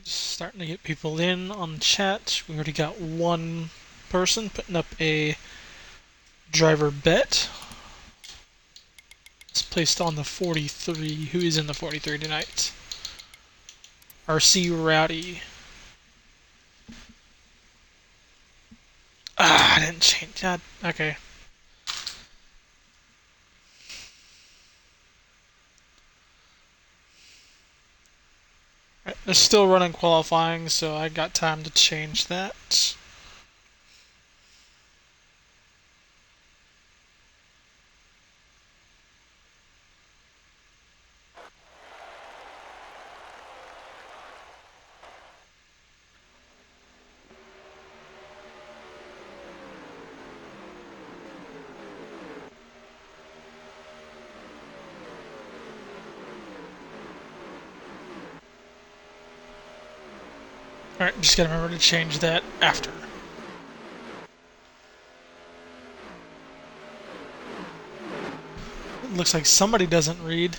Alright, starting to get people in on the chat. We already got one person putting up a driver bet. It's placed on the 43. Who is in the 43 tonight? RC Rowdy. I didn't change that. Okay. Right, they're still running qualifying, so I got time to change that. Alright, just gotta remember to change that after. It looks like somebody doesn't read.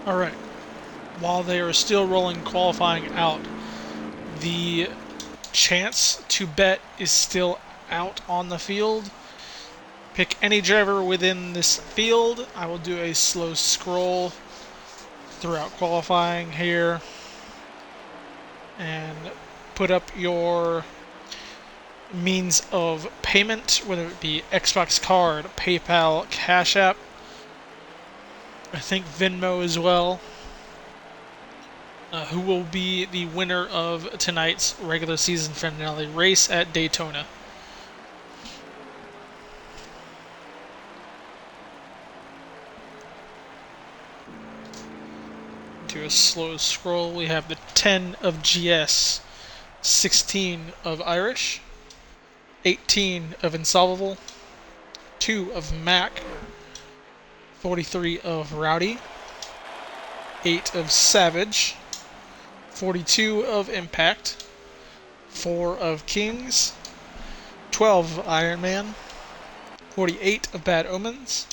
Alright, while they are still rolling qualifying out, the chance to bet is still out on the field. Pick any driver within this field. I will do a slow scroll throughout qualifying here and put up your means of payment, whether it be Xbox card, PayPal, Cash App, I think Venmo as well. Who will be the winner of tonight's regular season finale race at Daytona. Do a slow scroll. We have the 10 of GS, 16 of Irish, 18 of Insolvable, 2 of Mac, 43 of Rowdy, 8 of Savage, 42 of Impact, 4 of Kings, 12 of Iron Man, 48 of Bad Omens,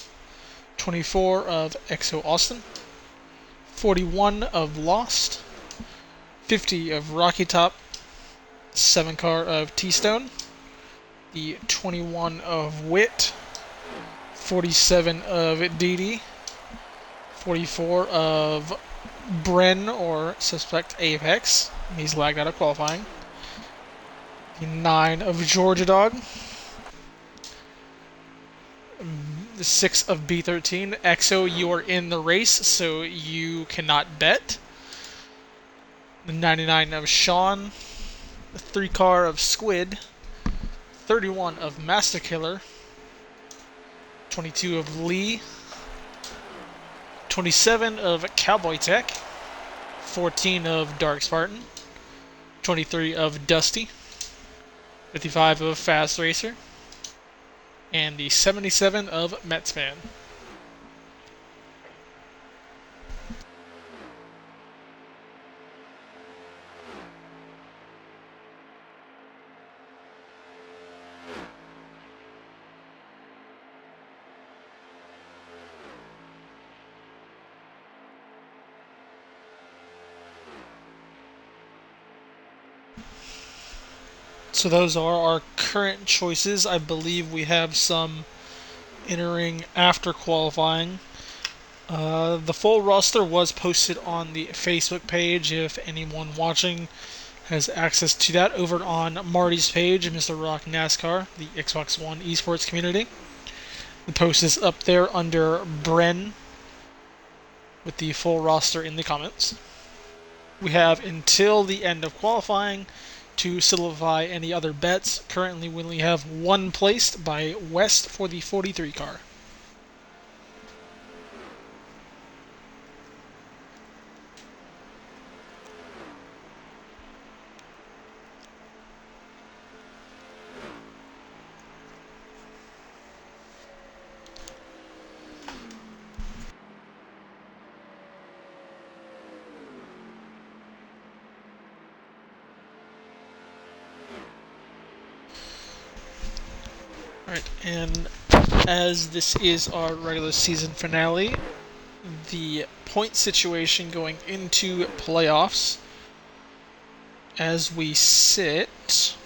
24 of Exo Austin, 41 of Lost, 50 of Rocky Top, 7 car of T-Stone, the 21 of Wit, 47 of DD, 44 of Bren or Suspect Apex, he's lagged out of qualifying, the 9 of Georgia Dog, the 6 of B13. Exo, you are in the race, so you cannot bet. The 99 of Sean, the 3 car of Squid, 31 of Master Killer, 22 of Lee, 27 of Cowboy Tech, 14 of Dark Spartan, 23 of Dusty, 55 of Fast Racer, and the 77 of Metsman. So those are our current choices. I believe we have some entering after qualifying. The full roster was posted on the Facebook page if anyone watching has access to that over on Marty's page, Mr. Rock NASCAR, the Xbox One esports community. The post is up there under Bren with the full roster in the comments. We have until the end of qualifying To solidify any other bets, currently we only have one placed by West for the 43 car. Alright, and as this is our regular season finale, the point situation going into playoffs as we sit.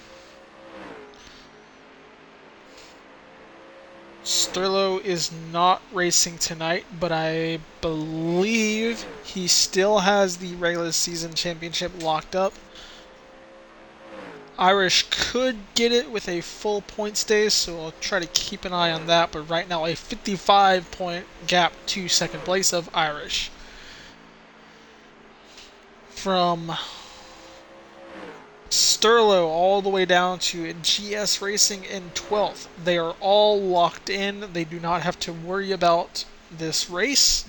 Sterlo is not racing tonight, but I believe he still has the regular season championship locked up. Irish could get it with a full points day, so I'll try to keep an eye on that. But right now, a 55-point gap to second place of Irish. From Sterlo all the way down to GS Racing in 12th. They are all locked in. They do not have to worry about this race.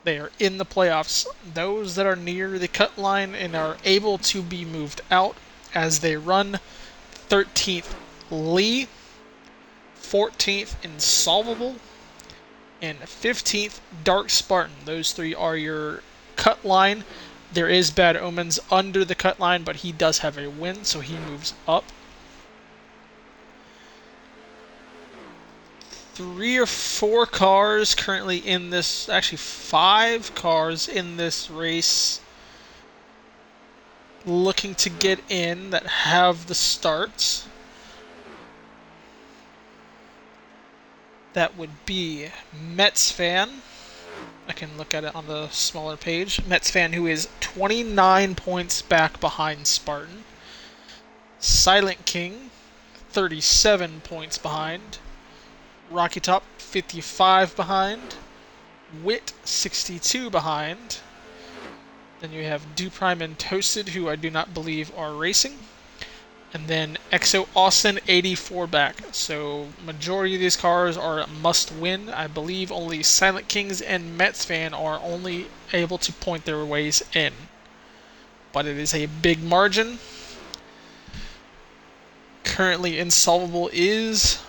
They are in the playoffs. Those that are near the cut line and are able to be moved out as they run: 13th Lee, 14th Insolvable, and 15th Dark Spartan. Those three are your cut line. There is Bad Omens under the cut line, but he does have a win, so he moves up. 3 or 4 cars currently in this, actually 5 cars in this race looking to get in that have the starts. That would be Mets fan. I can look at it on the smaller page. Mets fan, who is 29 points back behind Spartan. Silent King, 37 points behind. Rocky Top, 55 behind. Wit, 62 behind. Then you have Duprime and Toasted, who I do not believe are racing. And then Exo Austin, 84 back. So majority of these cars are must win. I believe only Silent Kings and Mets fan are only able to point their ways in. But it is a big margin. Currently Insolvable is,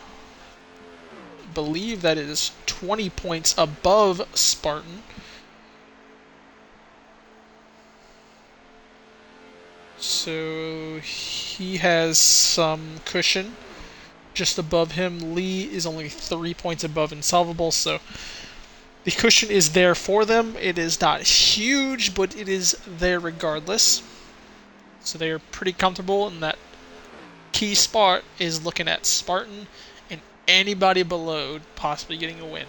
I believe that is 20 points above Spartan. So he has some cushion. Just above him, Lee is only 3 points above Insolvable, so the cushion is there for them. It is not huge, but it is there regardless. So they are pretty comfortable, and that key spot is looking at Spartan and anybody below possibly getting a win.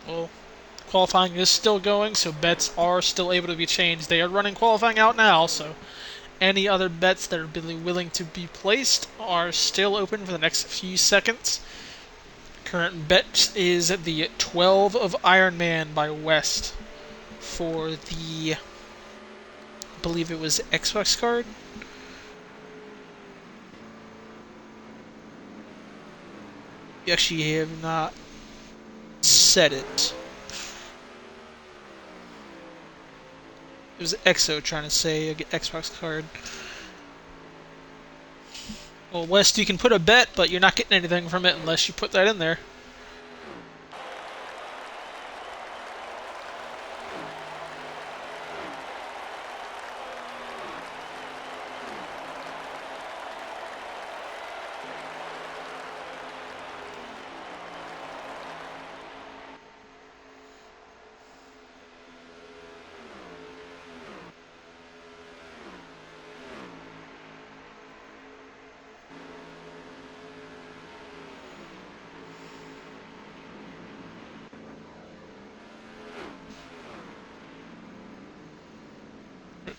Well, qualifying is still going, so bets are still able to be changed. They are running qualifying out now, so any other bets that are really willing to be placed are still open for the next few seconds. Current bet is the 12 of Iron Man by West for the, I believe it was Xbox card. You actually have not said it. It was EXO trying to say a Xbox card. Well, West, you can put a bet, but you're not getting anything from it unless you put that in there.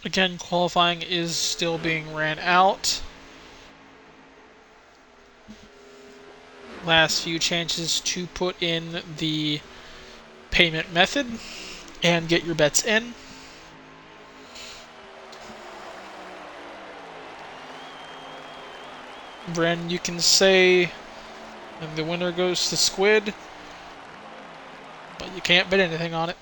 Again, qualifying is still being ran out. Last few chances to put in the payment method and get your bets in. Bren, you can say and the winner goes to Squid, but you can't bet anything on it.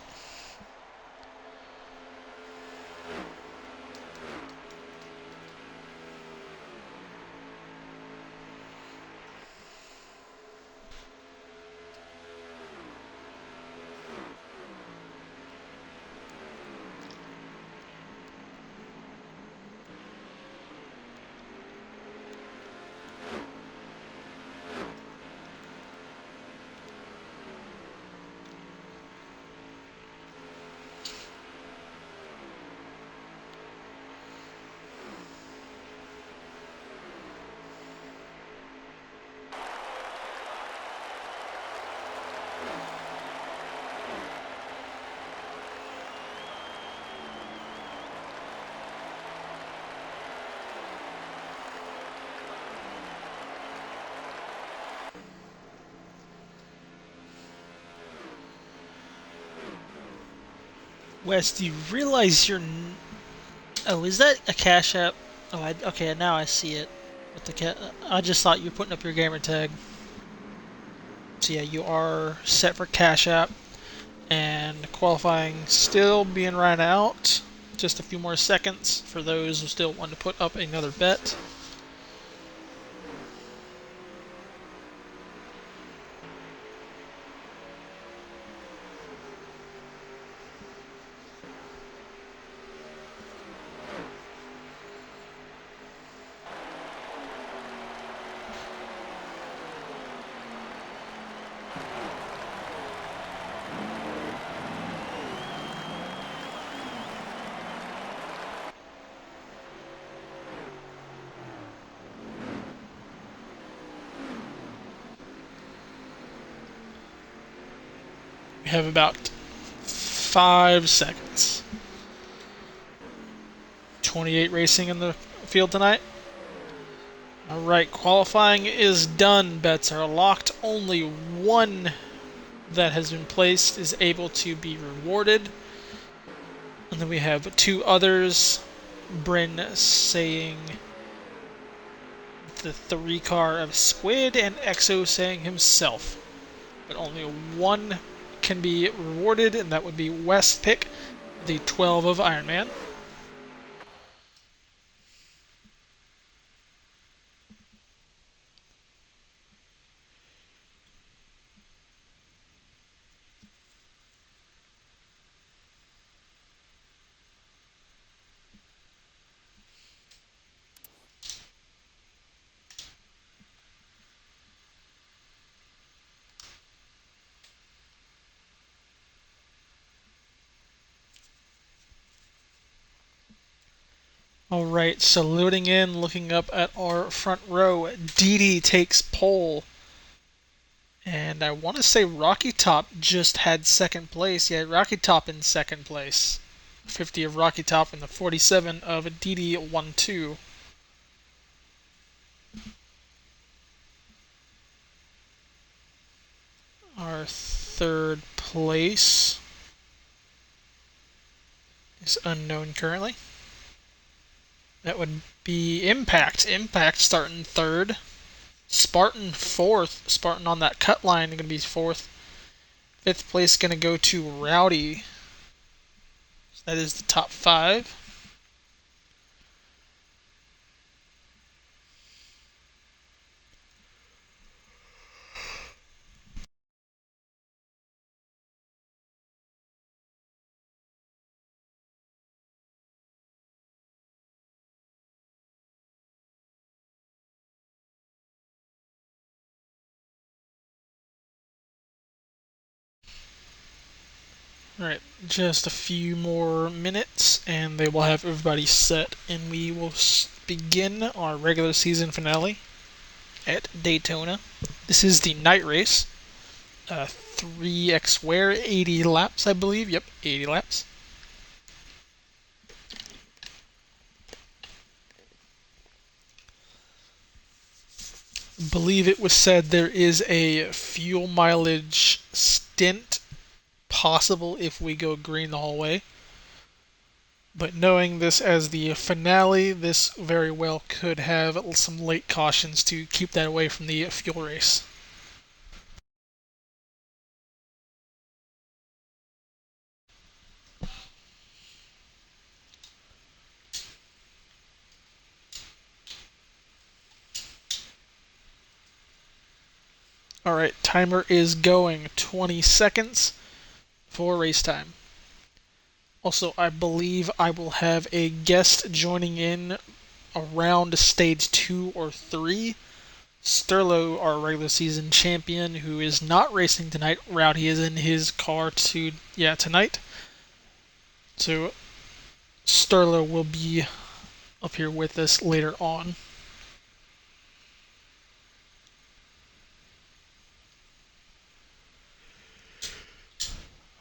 Wes, do you realize you're? Oh, is that a Cash App? Oh, okay. Now I see it. With the I just thought you were putting up your gamer tag. So yeah, you are set for Cash App, and qualifying still being ran out. Just a few more seconds for those who still want to put up another bet. We have about 5 seconds. 28 racing in the field tonight. Alright, qualifying is done. Bets are locked. Only one that has been placed is able to be rewarded. And then we have two others. Bryn saying the 3 car of Squid, and Exo saying himself. But only one can be rewarded, and that would be West Pick, the 12 of Iron Man. Alright, so loading in, looking up at our front row. Didi takes pole. And I want to say Rocky Top just had second place. Yeah, Rocky Top in second place. 50 of Rocky Top and the 47 of Didi 1-2. Our third place is unknown currently. That would be Impact. Impact starting third. Spartan fourth. Spartan on that cut line going to be fourth. Fifth place going to go to Rowdy. So that is the top 5. Alright, just a few more minutes and they will have everybody set, and we will begin our regular season finale at Daytona. This is the night race. 3x wear, 80 laps, I believe. Yep, 80 laps. believe it was said there is a fuel mileage stint possible if we go green the whole way. But knowing this as the finale, this very well could have some late cautions to keep that away from the fuel race. All right, timer is going. 20 seconds for race time. Also, I believe I will have a guest joining in around stage 2 or 3. Sterlo, our regular season champion, who is not racing tonight. Rowdy is in his car tonight. So Sterlo will be up here with us later on.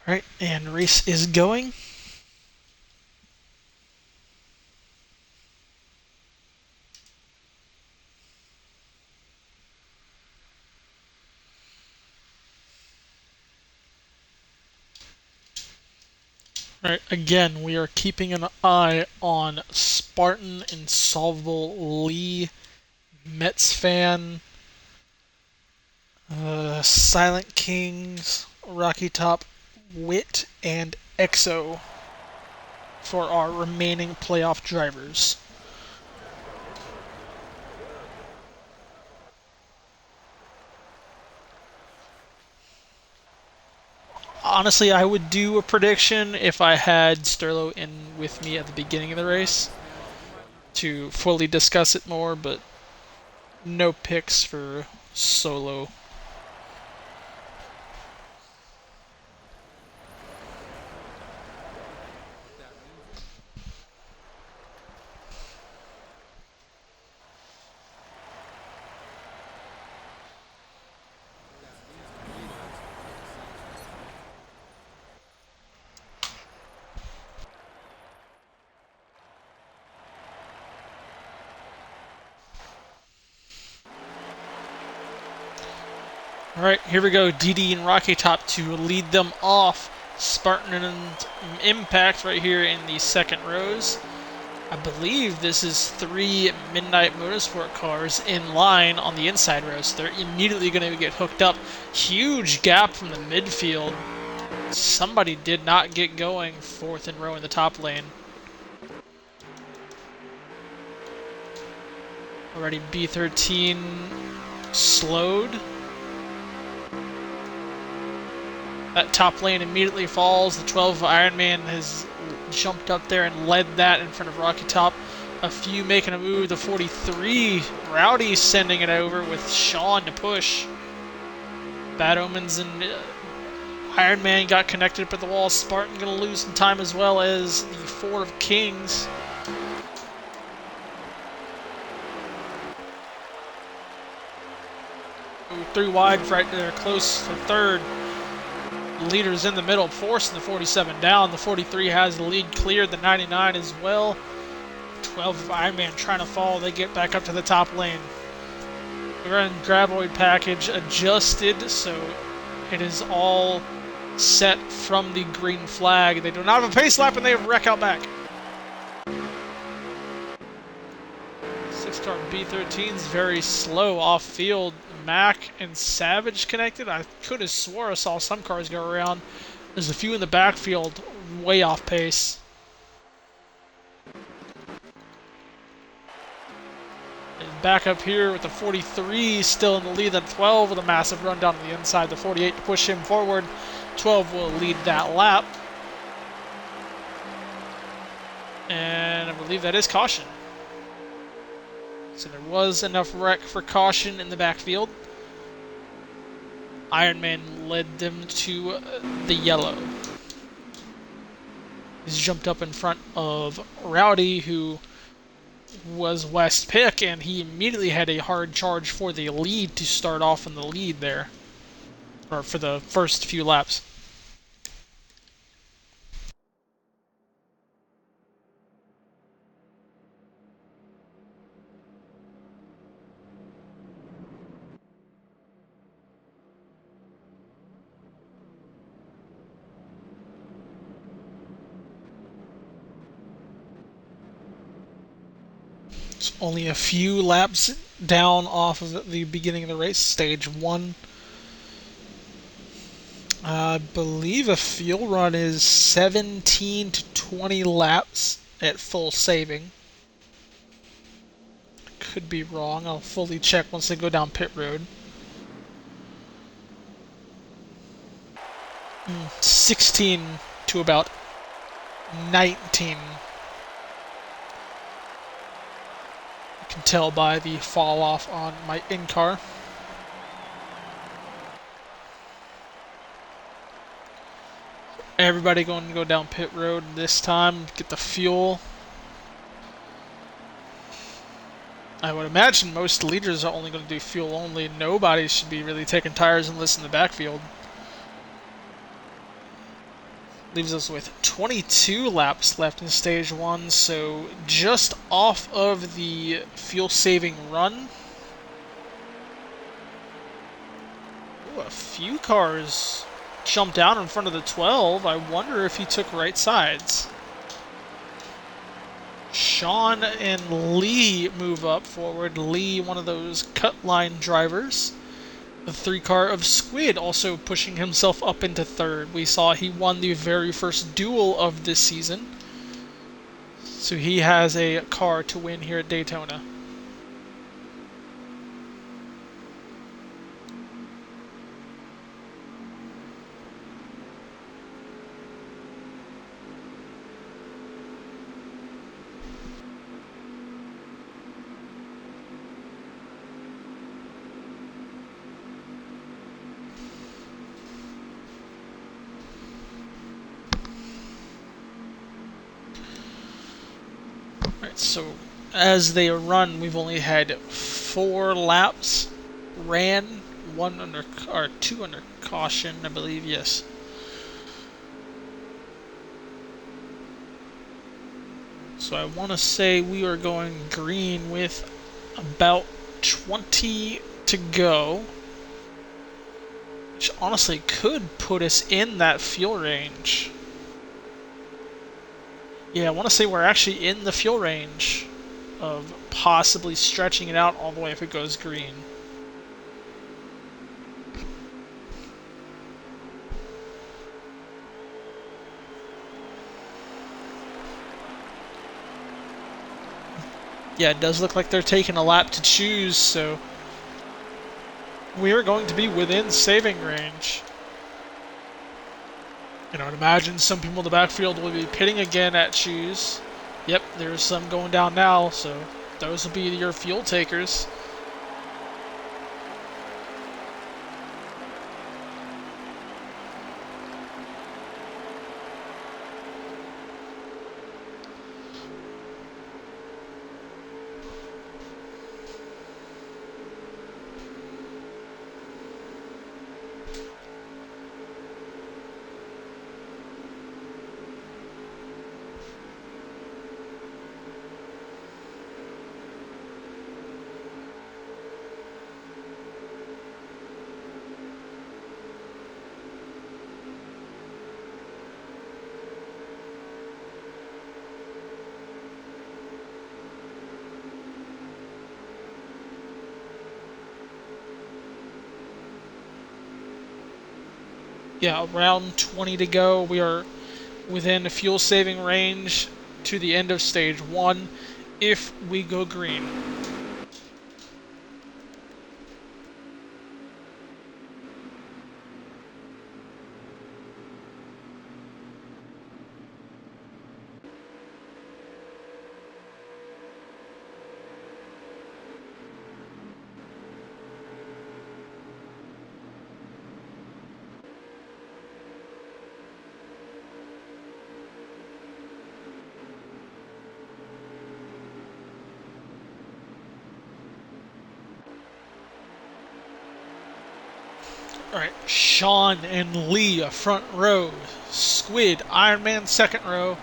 All right, and race is going. All right, again, we are keeping an eye on Spartan, Insolvable, Lee, Mets fan, Silent Kings, Rocky Top, Wit, and EXO for our remaining playoff drivers. Honestly, I would do a prediction if I had Sterlo in with me at the beginning of the race to fully discuss it more, but no picks for solo. Alright, here we go. DD and Rocky Top to lead them off. Spartan and Impact right here in the second rows. I believe this is 3 Midnight Motorsport cars in line on the inside rows. So they're immediately going to get hooked up. Huge gap from the midfield. Somebody did not get going fourth in row in the top lane. Already B13 slowed. That top lane immediately falls. The 12 Iron Man has jumped up there and led that in front of Rocky Top. A few making a move. The 43 Rowdy sending it over with Sean to push. Bad Omens and Iron Man got connected up at the wall. Spartan going to lose some time as well as the 4 of Kings. Ooh, 3 wide right there, close to third. Leaders in the middle, forcing the 47 down. The 43 has the lead cleared, the 99 as well. 12 of Iron Man trying to fall. They get back up to the top lane. We're in Graboid package adjusted, so it is all set from the green flag. They do not have a pace lap, and they wreck out back. 6-star B13 is very slow off field. Mac and Savage connected. I could have swore I saw some cars go around. There's a few in the backfield, way off pace. And back up here with the 43 still in the lead. The 12 with a massive run down on the inside. The 48 to push him forward. 12 will lead that lap. And I believe that is caution. So there was enough wreck for caution in the backfield. Iron Man led them to the yellow. He's jumped up in front of Rowdy, who was West pick, and he immediately had a hard charge for the lead to start off in the lead there, or for the first few laps. It's only a few laps down off of the beginning of the race, stage one. I believe a fuel run is 17 to 20 laps at full saving. Could be wrong. I'll fully check once they go down pit road. 16 to about 19. You can tell by the fall off on my in-car. Everybody going to go down pit road this time, get the fuel. I would imagine most leaders are only going to do fuel only. Nobody should be really taking tires unless in the backfield. Leaves us with 22 laps left in stage one, so just off of the fuel saving run. Ooh, a few cars jumped out in front of the 12. I wonder if he took right sides. Sean and Lee move up forward. Lee, one of those cut line drivers. The 3-car of Squid also pushing himself up into third. We saw he won the very first duel of this season. So he has a car to win here at Daytona. Alright, so as they run, we've only had 4 laps ran, 2 under caution, I believe, yes. So I want to say we are going green with about 20 to go, which honestly could put us in that fuel range. Yeah, I want to say we're actually in the fuel range of possibly stretching it out all the way if it goes green. Yeah, it does look like they're taking a lap to choose, so we are going to be within saving range. And I would imagine some people in the backfield will be pitting again at choose. Yep, there's some going down now, so those will be your fuel takers. Yeah, around 20 to go. We are within fuel saving range to the end of stage one if we go green. Alright, Sean and Lee, front row. Squid, Iron Man, second row.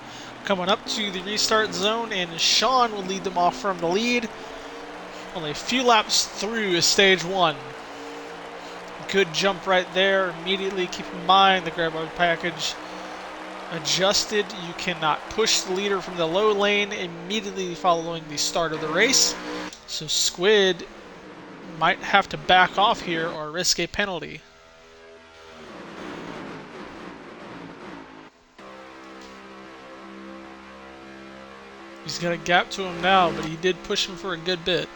Coming up to the restart zone, and Sean will lead them off from the lead. Only a few laps through stage one. Good jump right there. Immediately keep in mind the grab bar package adjusted. You cannot push the leader from the low lane immediately following the start of the race. So Squid might have to back off here or risk a penalty. He's got a gap to him now, but he did push him for a good bit.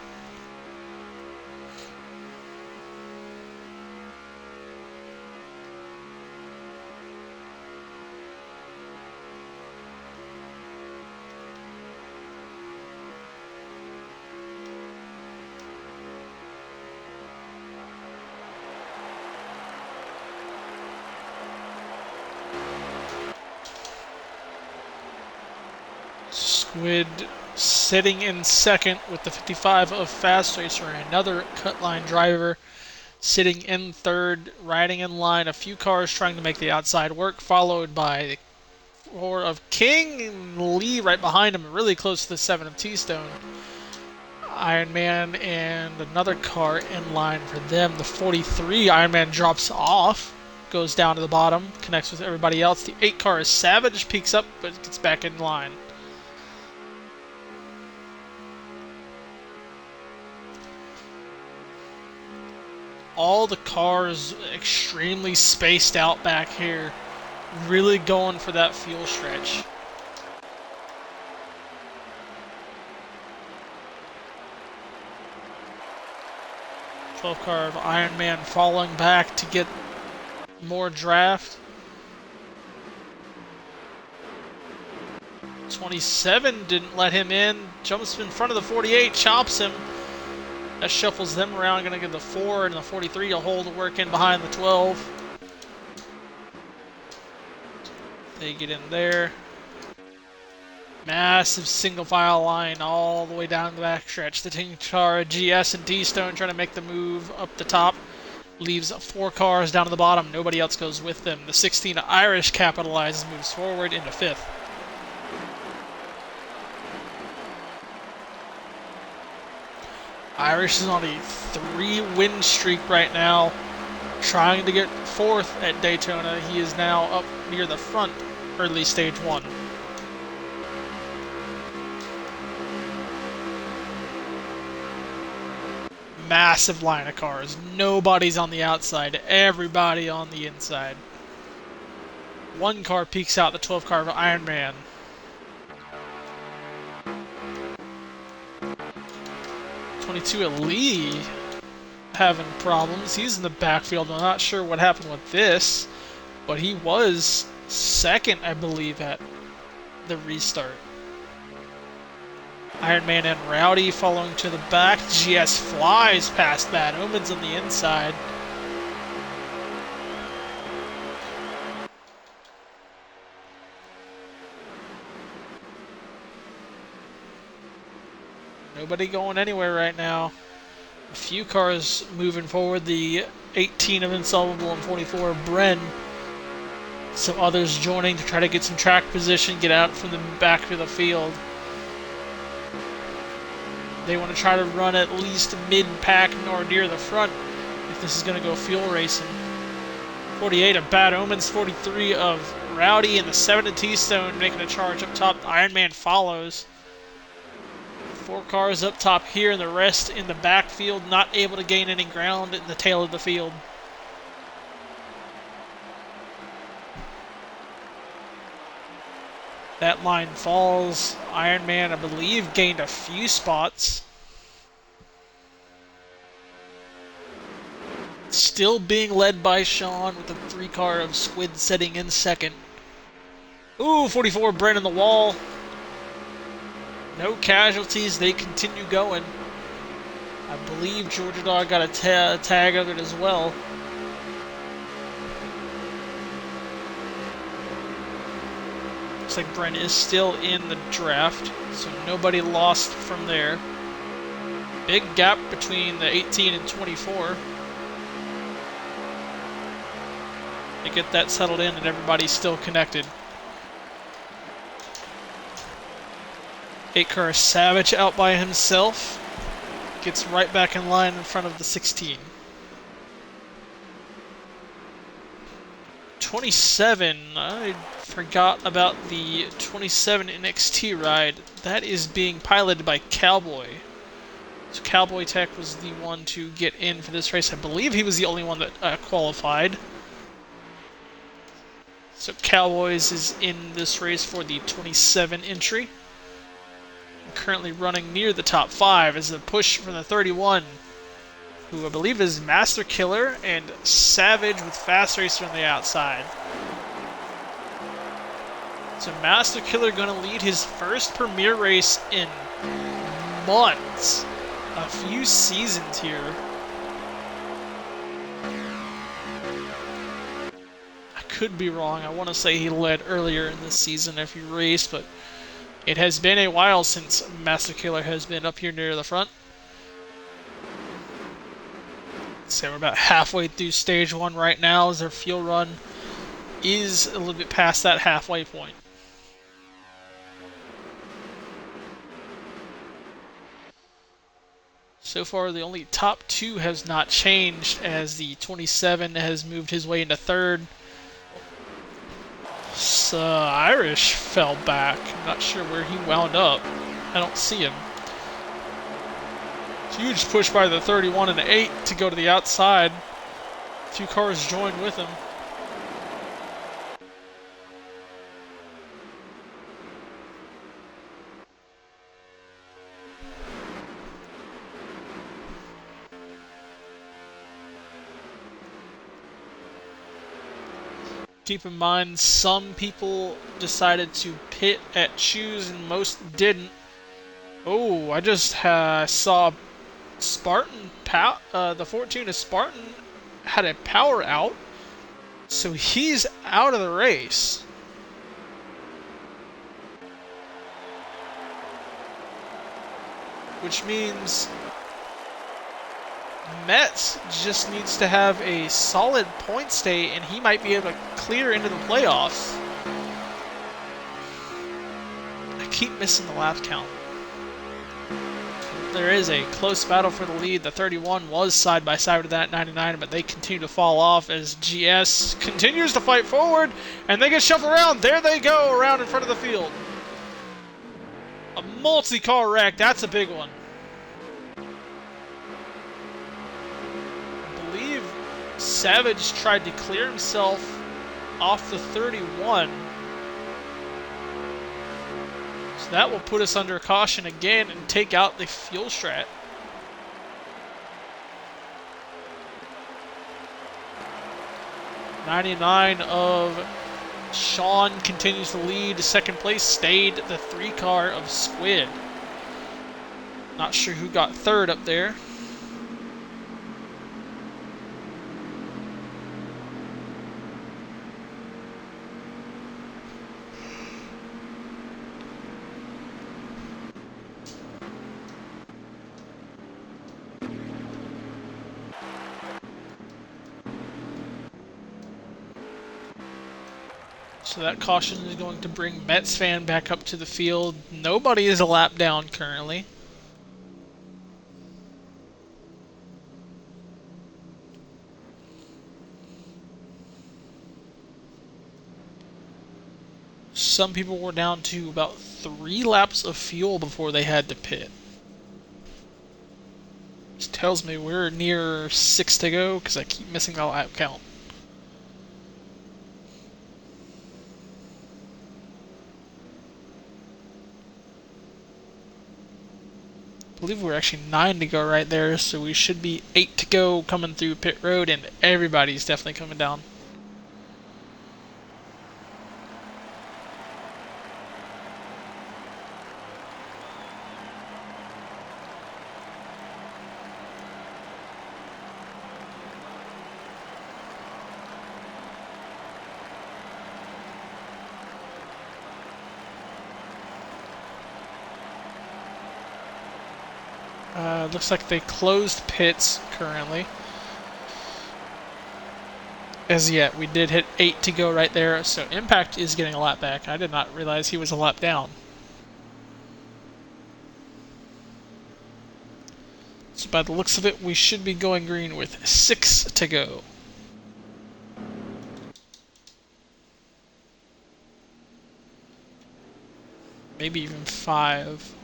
Squid sitting in second with the 55 of Fast Racer, another cut line driver sitting in third, riding in line. A few cars trying to make the outside work, followed by the 4 of King and Lee right behind him, really close to the 7 of T-Stone. Iron Man and another car in line for them. The 43 Iron Man drops off, goes down to the bottom, connects with everybody else. The 8 car is Savage, peaks up, but gets back in line. All the cars extremely spaced out back here, really going for that fuel stretch. Car of Iron Man falling back to get more draft. 27 didn't let him in. Jumps in front of the 48, chops him. That shuffles them around. Going to give the 4 and the 43 a hole to work in behind the 12. They get in there. Massive single file line all the way down the backstretch. The Tinkara, GS, and T-Stone trying to make the move up the top. Leaves 4 cars down to the bottom. Nobody else goes with them. The 16 Irish capitalizes, moves forward into 5th. Irish is on a 3-win streak right now, trying to get 4th at Daytona. He is now up near the front, early stage 1. Massive line of cars. Nobody's on the outside. Everybody on the inside. 1 car peeks out, the 12 car of Iron Man. Lee having problems. He's in the backfield. I'm not sure what happened with this, but he was second, I believe, at the restart. Iron Man and Rowdy following to the back. GS flies past Bad Omens on the inside. Nobody going anywhere right now. A few cars moving forward. The 18 of Insolvable and 44 of Bren. Some others joining to try to get some track position, get out from the back of the field. They want to try to run at least mid-pack or near the front if this is going to go fuel racing. 48 of Bad Omens, 43 of Rowdy, and the 7 of T-Stone making a charge up top. Iron Man follows. 4 cars up top here, and the rest in the backfield, not able to gain any ground in the tail of the field. That line falls. Iron Man, I believe, gained a few spots. Still being led by Sean with the 3 car of Squid sitting in second. Ooh, 44 Brent in the wall. No casualties. They continue going. I believe Georgia Dog got a tag of it as well. Looks like Brent is still in the draft, so nobody lost from there. Big gap between the 18 and 24. They get that settled in and everybody's still connected. 8 car Savage out by himself. Gets right back in line in front of the 16. 27. I forgot about the 27 NXT ride. That is being piloted by Cowboy. So Cowboy Tech was the one to get in for this race. I believe he was the only one that qualified. So Cowboys is in this race for the 27 entry. Currently running near the top 5 as a push from the 31, who I believe is Master Killer and Savage with Fast Racer on the outside. So Master Killer going to lead his first premier race in months. A few seasons here. I could be wrong. I want to say he led earlier in this season if he raced, but it has been a while since Master Killer has been up here near the front. So we're about halfway through stage 1 right now as their fuel run is a little bit past that halfway point. So far, the only top 2 has not changed as the 27 has moved his way into 3rd. So Irish fell back. I'm not sure where he wound up. I don't see him. Huge push by the 31 and 8 to go to the outside. A few cars joined with him. Keep in mind, some people decided to pit at choose and most didn't. Oh, I just saw Spartan, the 14 of Spartan had a power out, so he's out of the race. Which means Metz just needs to have a solid point stay and he might be able to clear into the playoffs. I keep missing the lap count. There is a close battle for the lead. The 31 was side by side with that 99, but they continue to fall off as GS continues to fight forward, and they get shoved around. There they go, around in front of the field. A multi-car wreck, that's a big one. I believe Savage tried to clear himself off the 31. That will put us under caution again and take out the fuel strat. '99 of Sean continues to lead. Second place stayed the 3 car of Squid. Not sure who got 3rd up there. So that caution is going to bring Mets fan back up to the field. Nobody is a lap down currently. Some people were down to about 3 laps of fuel before they had to pit. Which tells me we're near 6 to go because I keep missing the lap count. I believe we're actually 9 to go right there, so we should be 8 to go coming through pit road, and everybody's definitely coming down. Looks like they closed pits currently. As yet, we did hit 8 to go right there, so Impact is getting a lap back. I did not realize he was a lap down. So by the looks of it, we should be going green with 6 to go. maybe even 5.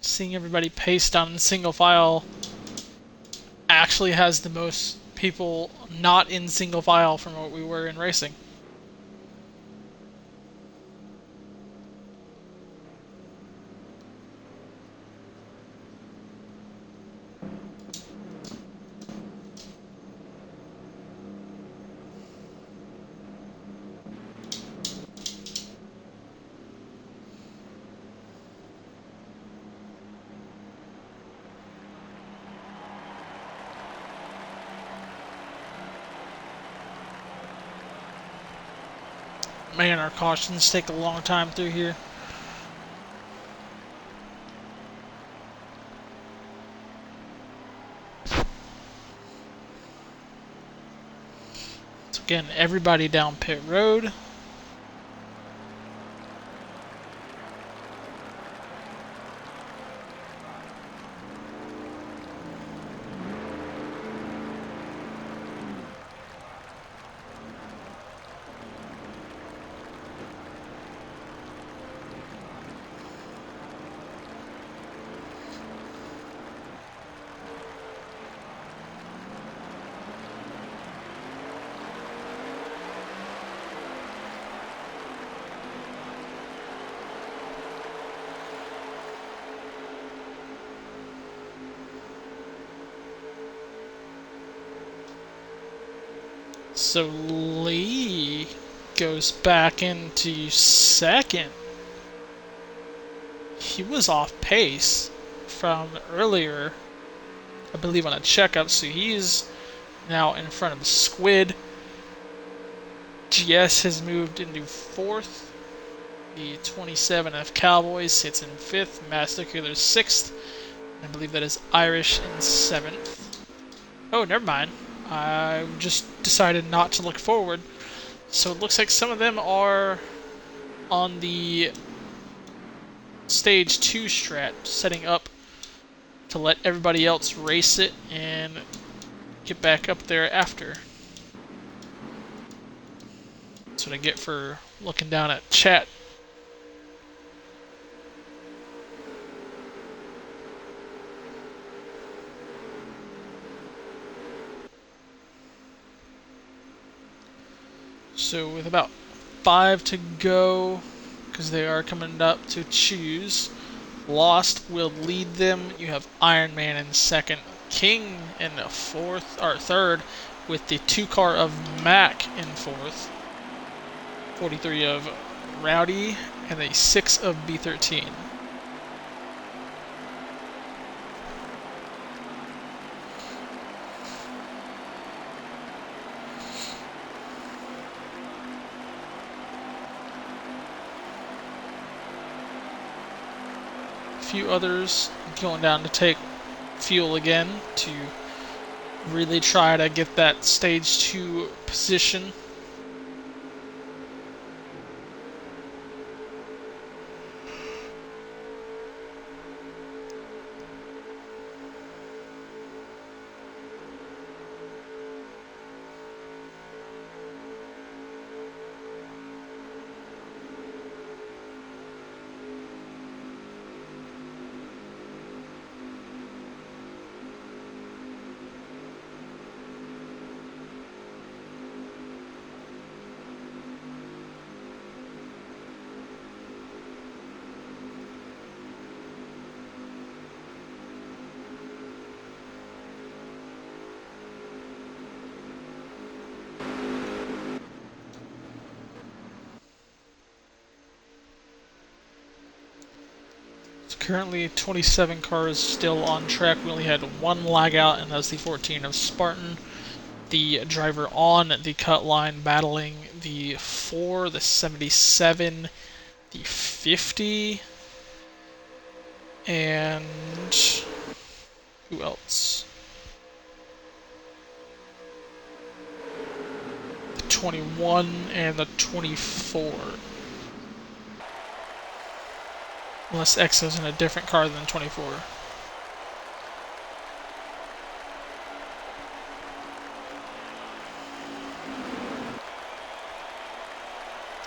Seeing everybody paced down in single file actually has the most people not in single file from what we were in racing. Man, our cautions take a long time through here. So again, everybody down pit road. So Lee goes back into second. He was off pace from earlier, I believe, on a checkup, so he's now in front of the Squid. GS has moved into fourth. The 27 of Cowboys sits in fifth. Master Killer's sixth. I believe that is Irish in seventh. Oh, never mind. I just decided not to look forward. So it looks like some of them are on the stage 2 strat, setting up to let everybody else race it and get back up there after. That's what I get for looking down at chat. So with about 5 to go, because they are coming up to choose, Lost will lead them. You have Iron Man in second, King in fourth or third, with the 2 car of Mac in fourth, 43 of Rowdy, and a 6 of B13. Few others going down to take fuel again to really try to get that stage 2 position. Currently 27 cars still on track. We only had 1 lag out, and that's the 14 of Spartan. The driver on the cut line battling the 4, the 77, the 50. And who else? The 21 and the 24. Unless Exo's in a different car than 24.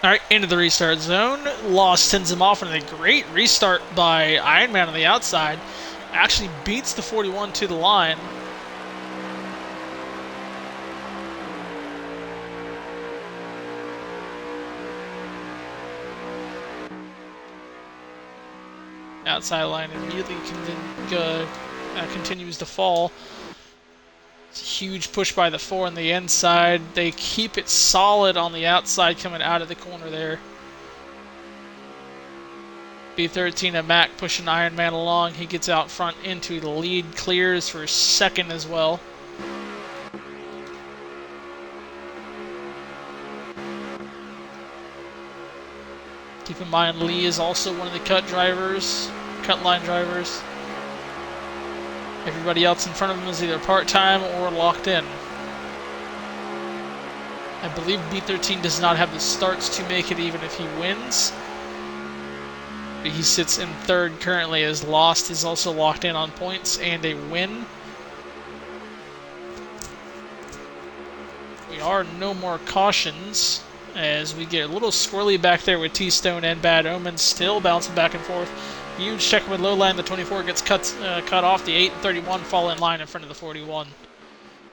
Alright, into the restart zone. Lost sends him off, and a great restart by Iron Man on the outside. Actually beats the 41 to the line. Outside line immediately continues to fall. It's a huge push by the 4 on the inside. They keep it solid on the outside coming out of the corner there. B13 and Mac pushing Iron Man along. He gets out front into the lead, clears for second as well. Keep in mind, Lee is also one of the cut line drivers. Everybody else in front of him is either part-time or locked in. I believe B13 does not have the starts to make it even if he wins. But he sits in third currently, as Lost is also locked in on points and a win. We are no more cautions, as we get a little squirrely back there with T-Stone and Bad Omens still bouncing back and forth. Huge check with low line. The 24 gets cut off. The 8 and 31 fall in line in front of the 41.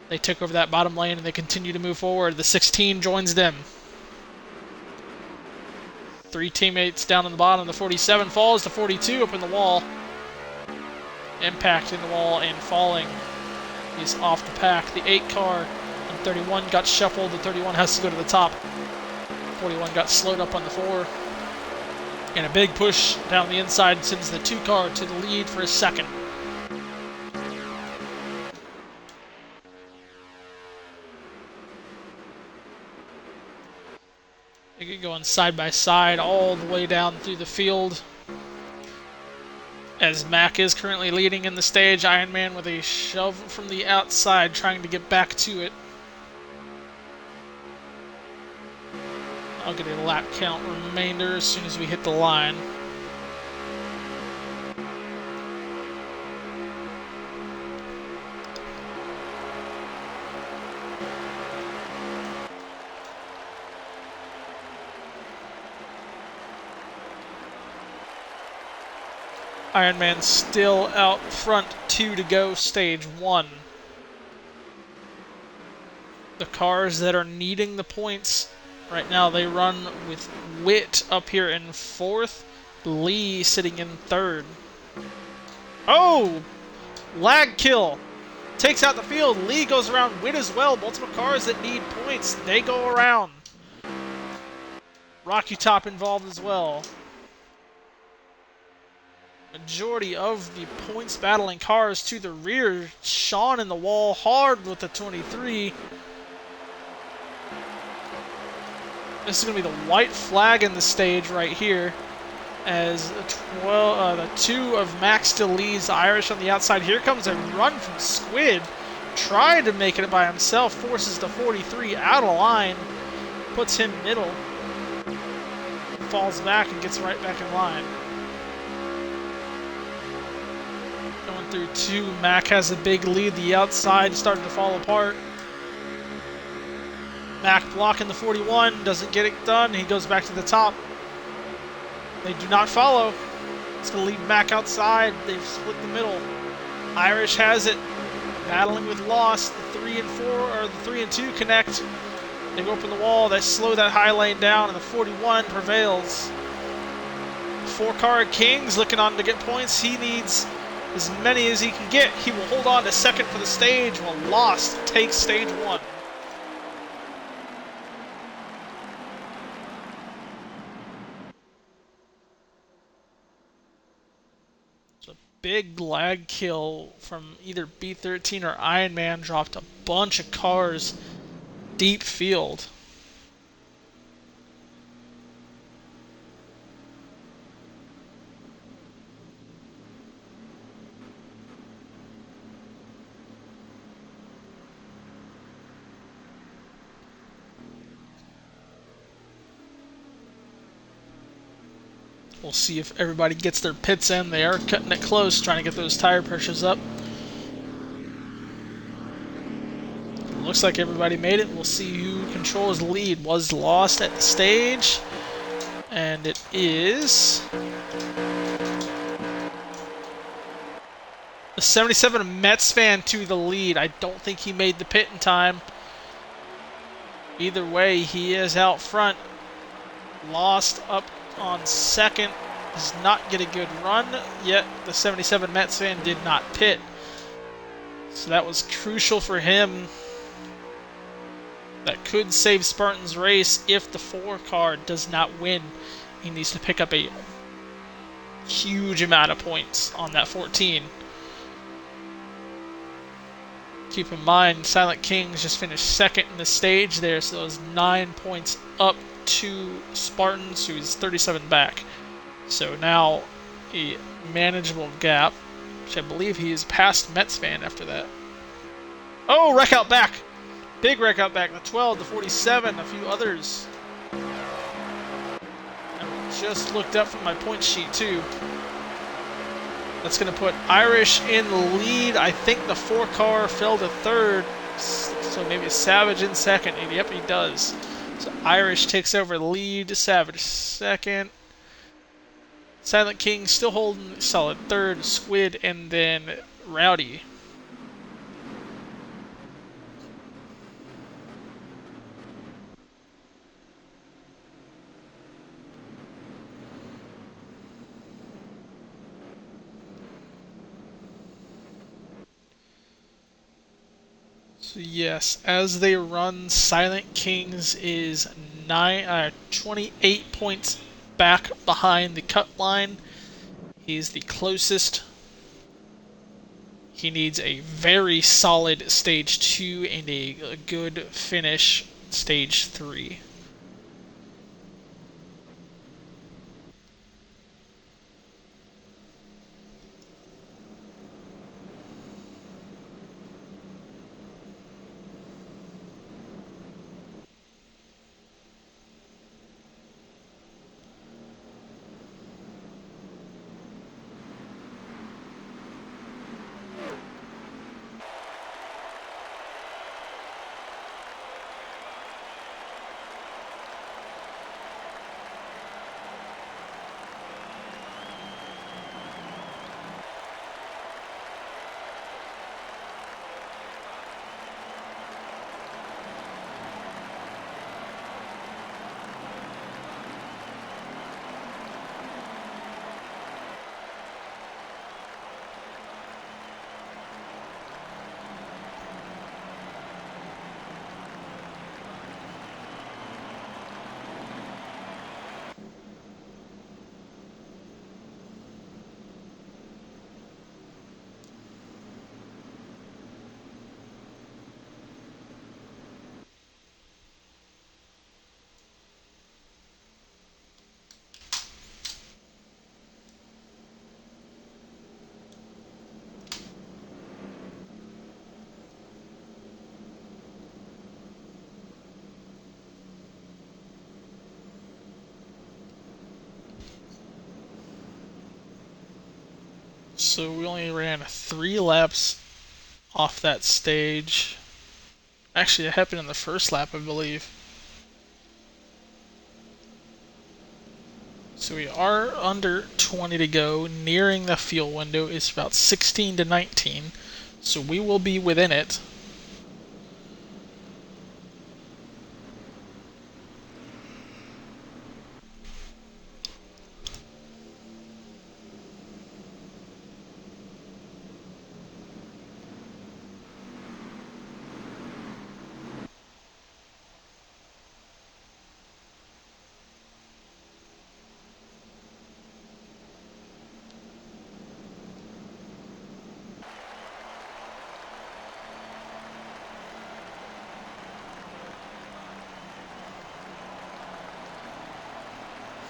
They took over that bottom lane and they continue to move forward. The 16 joins them. 3 teammates down on the bottom. The 47 falls. The 42 up in the wall. Impacting the wall and falling. He's off the pack. The 8 car on 31 got shuffled. The 31 has to go to the top. 41 got slowed up on the 4. And a big push down the inside sends the 2 car to the lead for a second. They get going side by side all the way down through the field. As Mac is currently leading in the stage, Iron Man with a shove from the outside trying to get back to it. I'll get a lap count remainder as soon as we hit the line. Iron Man still out front, 2 to go, stage 1. The cars that are needing the points right now, they run with Witt up here in 4th, Lee sitting in 3rd. Oh! Lag kill! Takes out the field. Lee goes around Witt as well. Multiple cars that need points, they go around. Rocky Top involved as well. Majority of the points battling cars to the rear. Sean in the wall hard with the 23. This is going to be the white flag in the stage right here, as the 2 of Max still leads. Irish on the outside. Here comes a run from Squid. Tried to make it by himself. Forces the 43 out of line. Puts him middle. Falls back and gets right back in line. Going through 2. Mac has a big lead. The outside starting to fall apart. Mac blocking the 41, doesn't get it done. He goes back to the top. They do not follow. It's going to leave Mac outside. They've split the middle. Irish has it. Battling with Lost. The 3 and 4, or the 3 and 2 connect. They go up in the wall. They slow that high lane down, and the 41 prevails. 4 car Kings looking on to get points. He needs as many as he can get. He will hold on to second for the stage, while Lost takes stage 1. Big lag kill from either B13 or Iron Man, dropped a bunch of cars deep field. We'll see if everybody gets their pits in. They are cutting it close, trying to get those tire pressures up. Looks like everybody made it. We'll see who controls the lead. Was lost at the stage, and it is the 77 Mets fan to the lead. I don't think he made the pit in time. Either way, he is out front. Lost up on second. Does not get a good run, yet the 77 Mets fan did not pit. So that was crucial for him. That could save Spartan's race if the 4 car does not win. He needs to pick up a huge amount of points on that 14. Keep in mind, Silent Kings just finished second in the stage there, so it was 9 points up to Spartans, who's 37 back. So now a manageable gap, which I believe he is past Mets fan after that. Oh, wreck out back! Big wreck out back, the 12, the 47, a few others. I just looked up from my point sheet too. That's going to put Irish in the lead. I think the 4 car fell to third, so maybe Savage in second. And yep, he does. So Irish takes over the lead, Savage second. Silent King still holding solid third, Squid, and then Rowdy. So yes, as they run, Silent Kings is 28 points back behind the cut line. He's the closest. He needs a very solid stage 2 and a good finish stage 3. So we only ran 3 laps off that stage. Actually, it happened in the first lap, I believe. So we are under 20 to go, nearing the fuel window. It's about 16 to 19, so we will be within it.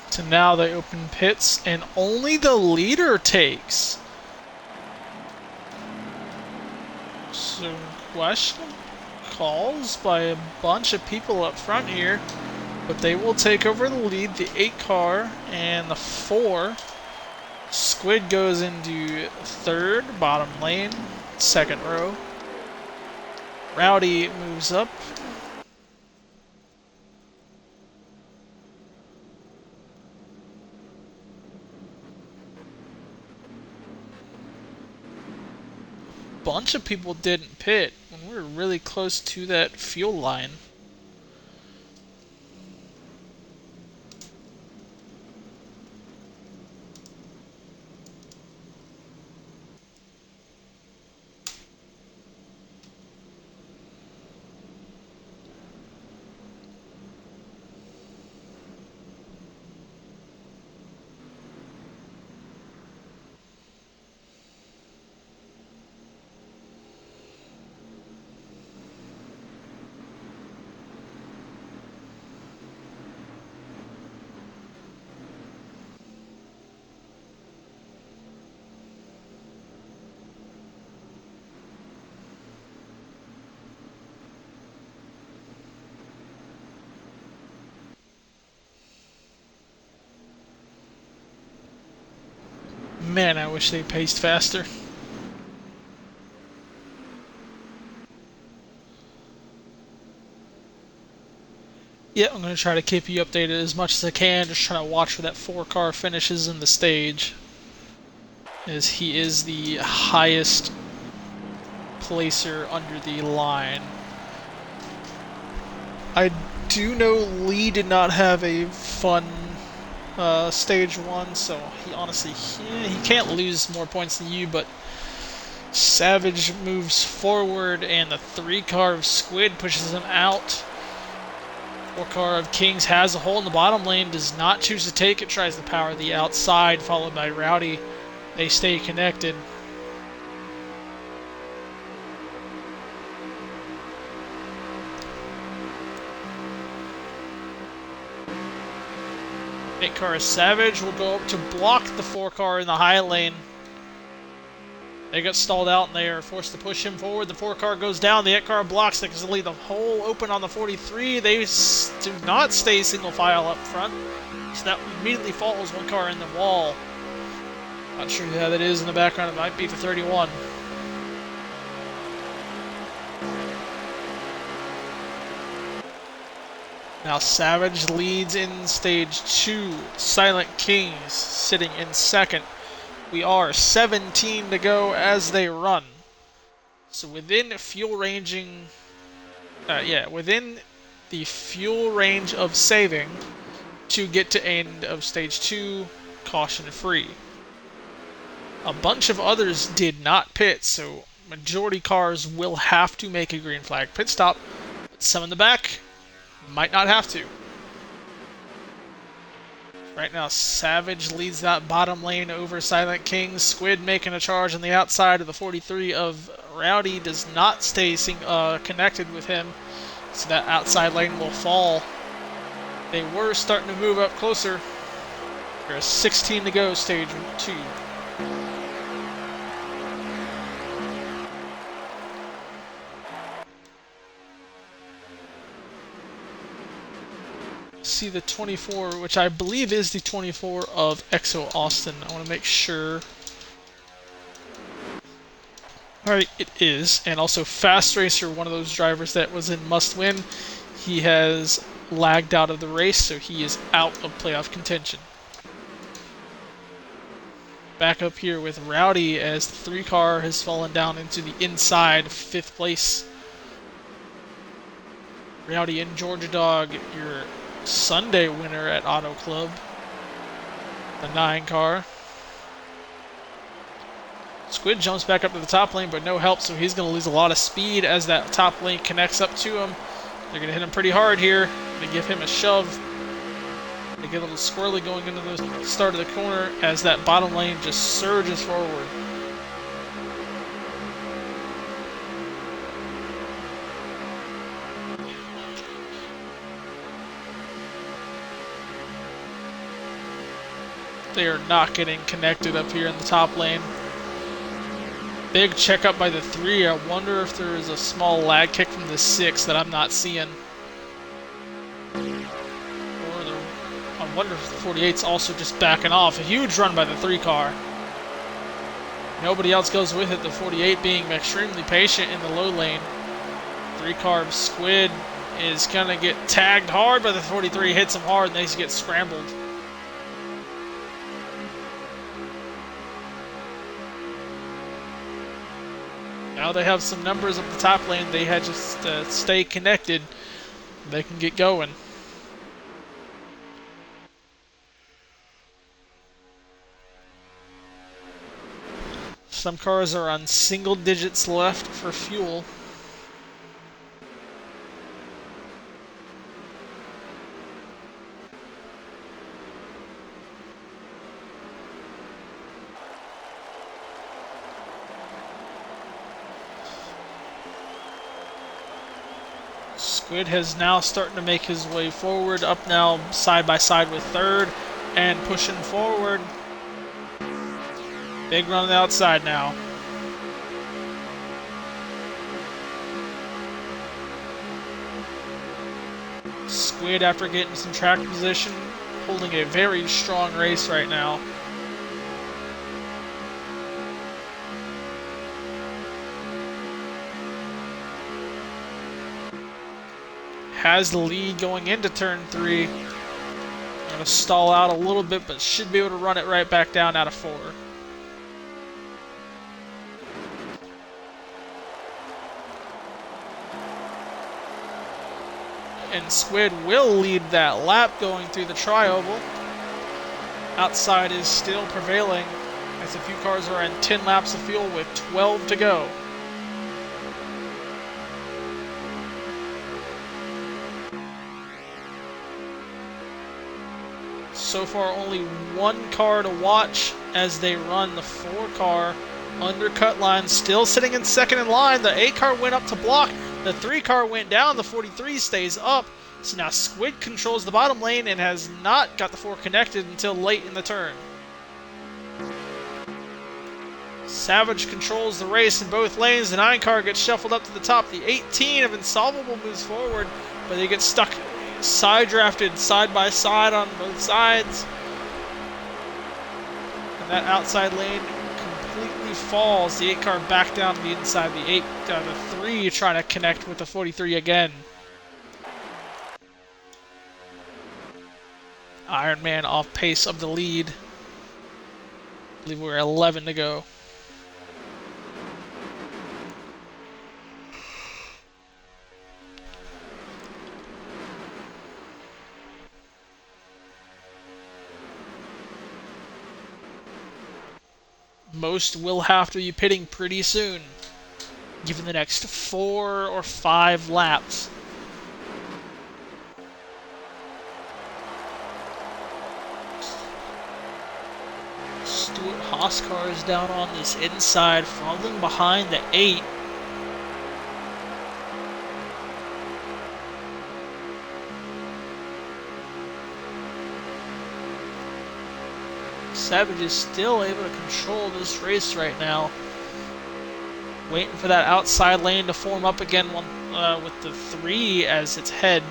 So now they open pits, and only the leader takes. So question calls by a bunch of people up front here. But they will take over the lead, the 8 car and the 4. Squid goes into third, bottom lane, second row. Rowdy moves up. Bunch of people didn't pit when we were really close to that fuel line. Man, I wish they paced faster. Yeah, I'm going to try to keep you updated as much as I can, just trying to watch where that 4 car finishes in the stage, as he is the highest placer under the line. I do know Lee did not have a fun stage 1, so he honestly he can't lose more points than you, but Savage moves forward and the 3 car of Squid pushes him out. 4 car of Kings has a hole in the bottom lane, does not choose to take it, tries to power the outside, followed by Rowdy. They stay connected. Eight car Savage will go up to block the 4 car in the high lane. They get stalled out and they are forced to push him forward. The 4 car goes down. The 8 car blocks. They can leave the hole open on the 43. They do not stay single file up front. So that immediately follows 1 car in the wall. Not sure who that is in the background. It might be the 31. Now Savage leads in stage 2. Silent Kings sitting in second. We are 17 to go as they run. So within fuel ranging, within the fuel range of saving to get to end of stage 2, caution free. A bunch of others did not pit, so majority cars will have to make a green flag pit stop, but some in the back might not have to. Right now, Savage leads that bottom lane over Silent King. Squid making a charge on the outside of the 43 of Rowdy. Does not stay connected with him, so that outside lane will fall. They were starting to move up closer. There's 16 to go, stage 2. See the 24, which I believe is the 24 of Exo Austin. I want to make sure. Alright, it is. And also Fast Racer, one of those drivers that was in Must Win. He has lagged out of the race, so he is out of playoff contention. Back up here with Rowdy as the 3 car has fallen down into the inside 5th place. Rowdy and Georgia Dog, your Sunday winner at Auto Club. The 9 car. Squid jumps back up to the top lane, but no help, so he's going to lose a lot of speed as that top lane connects up to him. They're going to hit him pretty hard here. They give him a shove. They get a little squirrely going into the start of the corner as that bottom lane just surges forward. They are not getting connected up here in the top lane. Big checkup by the 3. I wonder if there is a small lag kick from the 6 that I'm not seeing. wonder if the 48's also just backing off. A huge run by the 3 car. Nobody else goes with it, the 48 being extremely patient in the low lane. 3 car Squid is going to get tagged hard, but the 43 hits him hard and they get scrambled. Now they have some numbers up the top lane. They had just stay connected. They can get going. Some cars are on single digits left for fuel. Squid has now starting to make his way forward, up now side by side with third, and pushing forward. Big run on the outside now. Squid, after getting some track position, holding a very strong race right now. Has the lead going into turn 3. Going to stall out a little bit, but should be able to run it right back down out of 4. And Squid will lead that lap going through the tri-oval. Outside is still prevailing as a few cars are in 10 laps of fuel with 12 to go. So far, only 1 car to watch as they run the 4 car undercut line, still sitting in second in line. The 8 car went up to block. The 3 car went down. The 43 stays up. So now Squid controls the bottom lane and has not got the 4 connected until late in the turn. Savage controls the race in both lanes. The 9 car gets shuffled up to the top. The 18 of Insolvable moves forward, but they get stuck side drafted side by side on both sides. And that outside lane completely falls. The 8 car back down to the inside. The 3 trying to connect with the 43 again. Iron Man off pace of the lead. I believe we're 11 to go. Most will have to be pitting pretty soon, given the next 4 or 5 laps. Stuart Haas car is down on this inside, falling behind the 8. Savage is still able to control this race right now. Waiting for that outside lane to form up again with the 3 as its head.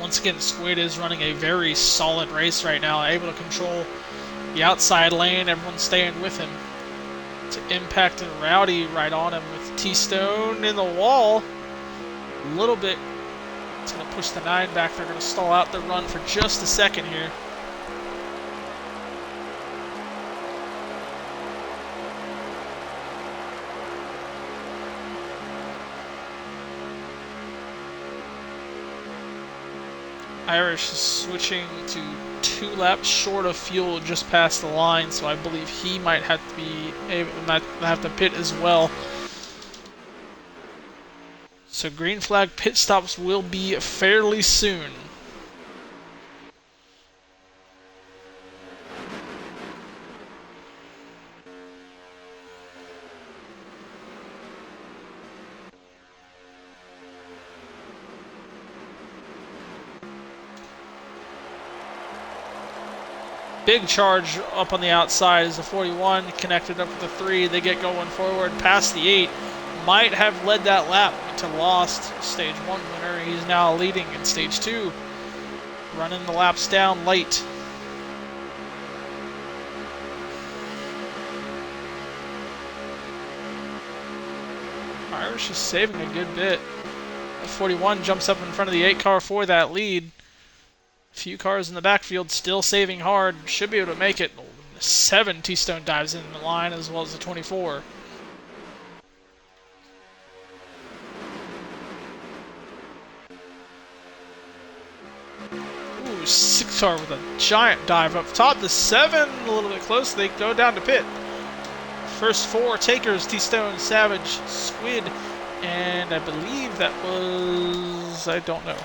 Once again, Squid is running a very solid race right now, able to control the outside lane, everyone staying with him. To Impact and Rowdy right on him with T-Stone in the wall. A little bit. It's going to push the 9 back. They're going to stall out the run for just a second here. Irish is switching to 2 laps short of fuel just past the line, so I believe he might have to pit as well. So green flag pit stops will be fairly soon. Big charge up on the outside is the 41, connected up with the 3. They get going forward past the 8. might have led that lap to lost stage 1 winner. He's now leading in stage 2, running the laps down late. Irish is saving a good bit. 41 jumps up in front of the 8 car for that lead. A few cars in the backfield still saving hard. Should be able to make it. 7 T-Stone dives in the line as well as the 24. Ooh, 6 car with a giant dive up top. The 7 a little bit close. They go down to pit. First 4 takers, T-Stone, Savage, Squid, and I believe that was... I don't know.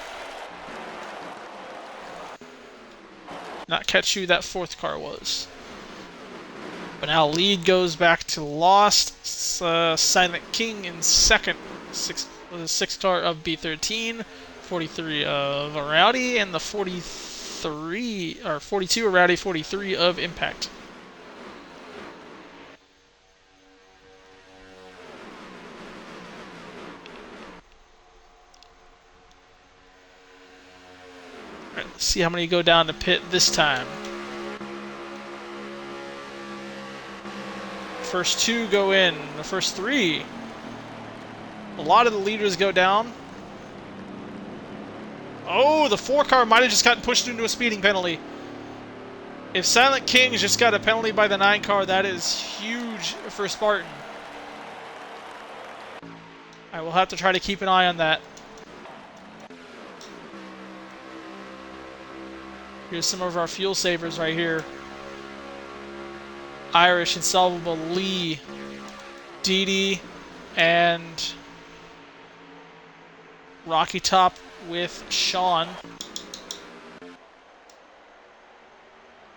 Not catch who that 4th car was. But now lead goes back to Lost. Silent King in second. 6 car of B13. 43 of Rowdy, and the 43, or 42 of Rowdy, 43 of Impact. Let's see how many go down to pit this time. First 2 go in. The first 3. A lot of the leaders go down. Oh, the 4 car might have just gotten pushed into a speeding penalty. If Silent King's just got a penalty by the 9 car, that is huge for Spartan. I will have to try to keep an eye on that. Here's some of our fuel savers right here. Irish, Insolvable, Lee, Dee, and Rocky Top with Sean.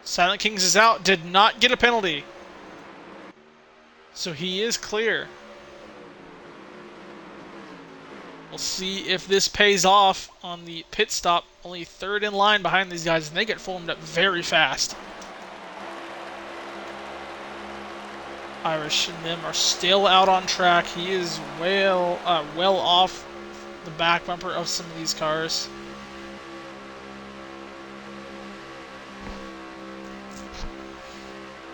Silent Kings is out, did not get a penalty. So he is clear. We'll see if this pays off on the pit stop. Only 3rd in line behind these guys, and they get formed up very fast. Irish and them are still out on track. He is well off the back bumper of some of these cars.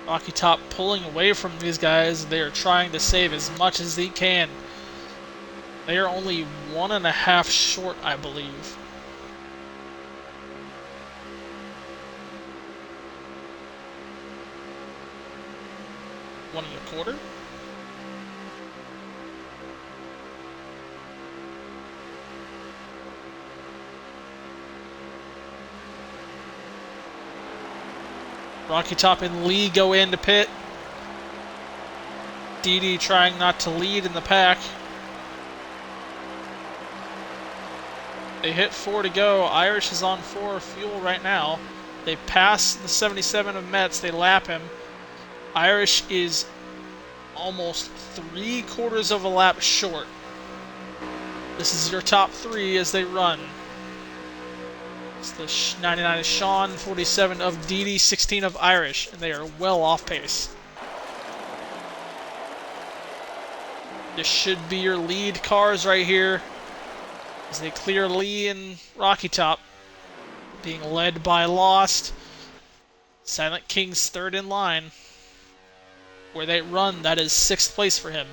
Rocky Top pulling away from these guys. They are trying to save as much as they can. They are only 1.5 short, I believe. One and a quarter. Rocky Top and Lee go into pit. Dee trying not to lead in the pack. They hit 4 to go. Irish is on 4 fuel right now. They pass the 77 of Mets. They lap him. Irish is almost 3/4 of a lap short. This is your top 3 as they run. It's the 99 of Sean, 47 of Dee, 16 of Irish, and they are well off pace. This should be your lead cars right here as they clear Lee and Rocky Top, being led by Lost. Silent King's 3rd in line. Where they run, that is 6th place for him.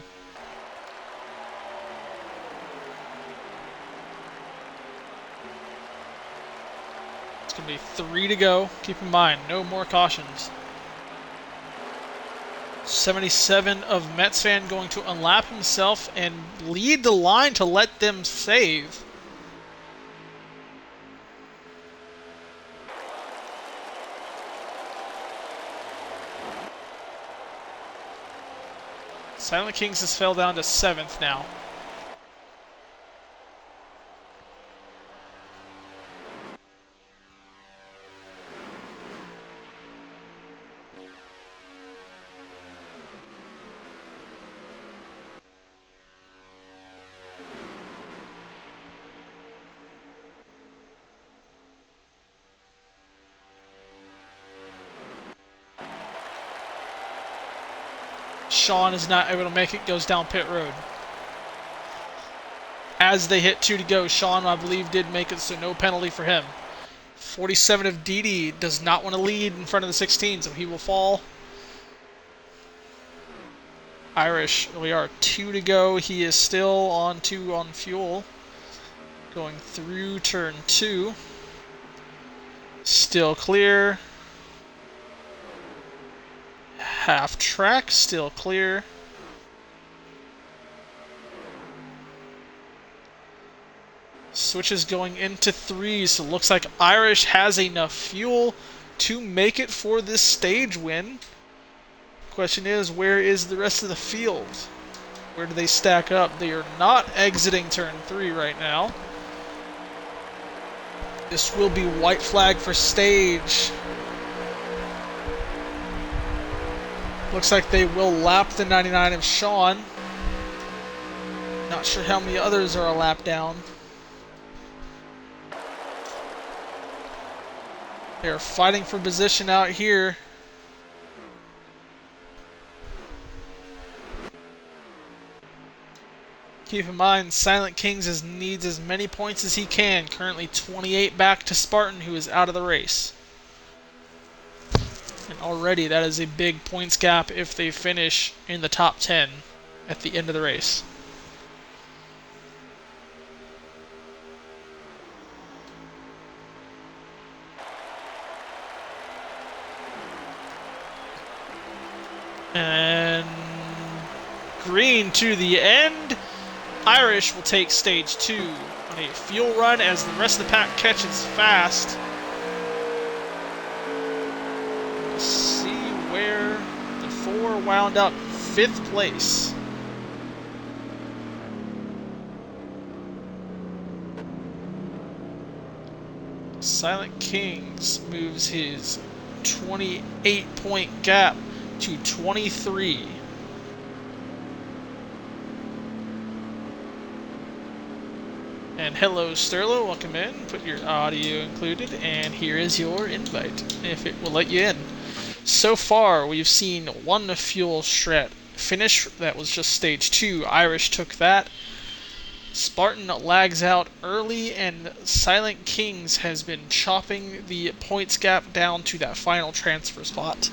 It's going to be 3 to go. Keep in mind, no more cautions. 77 of Mets fan going to unlap himself and lead the line to let them save. Silent Kings has fell down to 7th now. Sean is not able to make it, goes down pit road. as they hit 2 to go. Sean, I believe, did make it, so no penalty for him. 47 of Didi does not want to lead in front of the 16, so he will fall. Irish, we are 2 to go. He is still on 2 on fuel. Going through turn 2. Still clear. Half track, still clear. Switches going into 3, so looks like Irish has enough fuel to make it for this stage win. Question is, where is the rest of the field? Where do they stack up? They are not exiting turn 3 right now. This will be white flag for stage. Looks like they will lap the 99 of Sean. Not sure how many others are a lap down. They're fighting for position out here. Keep in mind, Silent Kings needs as many points as he can. Currently 28 back to Spartan, who is out of the race. And already that is a big points gap if they finish in the top 10 at the end of the race. And green to the end. Irish will take stage 2 on a fuel run as the rest of the pack catches fast. Let's see where the 4 wound up 5th place. Silent Kings moves his 28-point gap to 23. And hello, Sterlo, welcome in. Put your audio included, and here is your invite, if it will let you in. So far, we've seen 1 fuel strat finish. That was just stage 2. Irish took that. Spartan lags out early, and Silent Kings has been chopping the points gap down to that final transfer spot.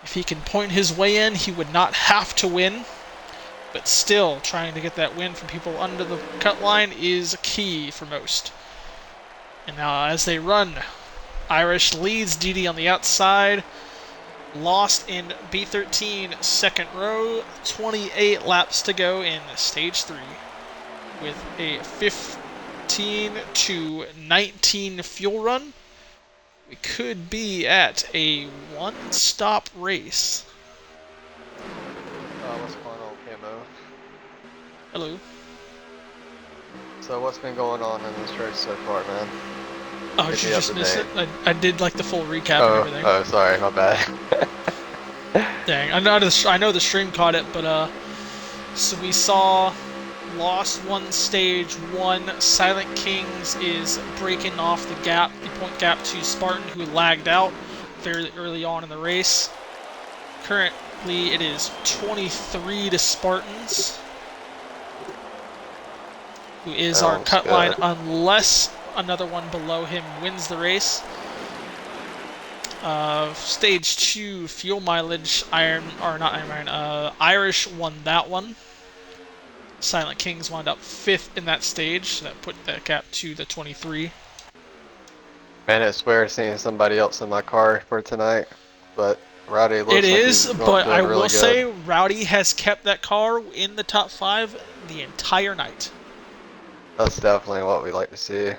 If he can point his way in, he would not have to win. But still, trying to get that win from people under the cut line is key for most. And now as they run, Irish leads Didi on the outside. Lost in B13, second row. 28 laps to go in stage 3. With a 15 to 19 fuel run, we could be at a one-stop race. What's going on, Camo? Hello. So what's been going on in this race so far, man? Oh, did you just miss it? I did like the full recap and everything. Oh, sorry, my bad. Dang, I know the stream caught it, but so we saw lost 1 stage 1. Silent Kings is breaking off the gap, the point gap to Spartan, who lagged out fairly early on in the race. Currently, it is 23 to Spartans, who is our cut line, unless another one below him wins the race. Stage 2 fuel mileage, Irish won that one. Silent Kings wound up 5th in that stage, so that put that gap to the 23. Man, it's weird seeing somebody else in my car for tonight, but Rowdy looks it like is, he's but I really will good. say Rowdy has kept that car in the top 5 the entire night. That's definitely what we like to see.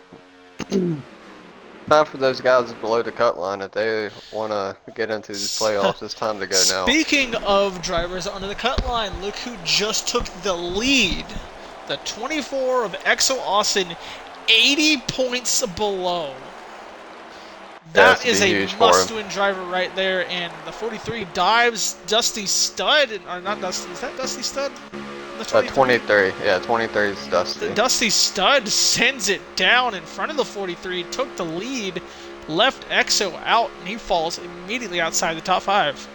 Time for those guys below the cut line. If they want to get into the playoffs, it's time to go now. Speaking of drivers under the cut line, look who just took the lead. The 24 of Exo Austin, 80 points below. That is a must-win driver right there, and the 43 dives Dusty Stud, or not Dusty, is that Dusty Stud? 23, yeah, 23 is Dusty. The Dusty Stud sends it down in front of the 43, took the lead, left Exo out, and he falls immediately outside the top 5.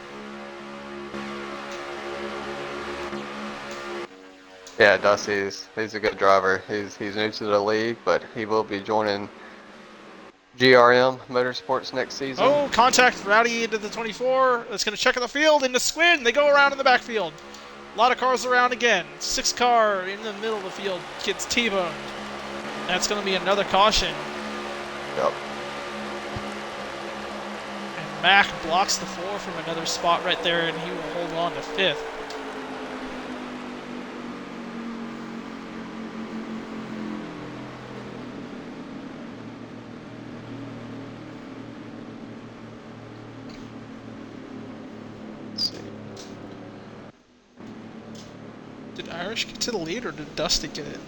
Yeah, he's a good driver. He's new to the league, but he will be joining GRM Motorsports next season. Oh, contact Rowdy into the 24. It's going to check in the field into Squid. And they go around in the backfield. A lot of cars around again. 6 car in the middle of the field gets T-boned. That's going to be another caution. Yep. And Mack blocks the floor from another spot right there, and he will hold on to 5th. Let's see. Did Irish get to the lead, or did Dusty get it?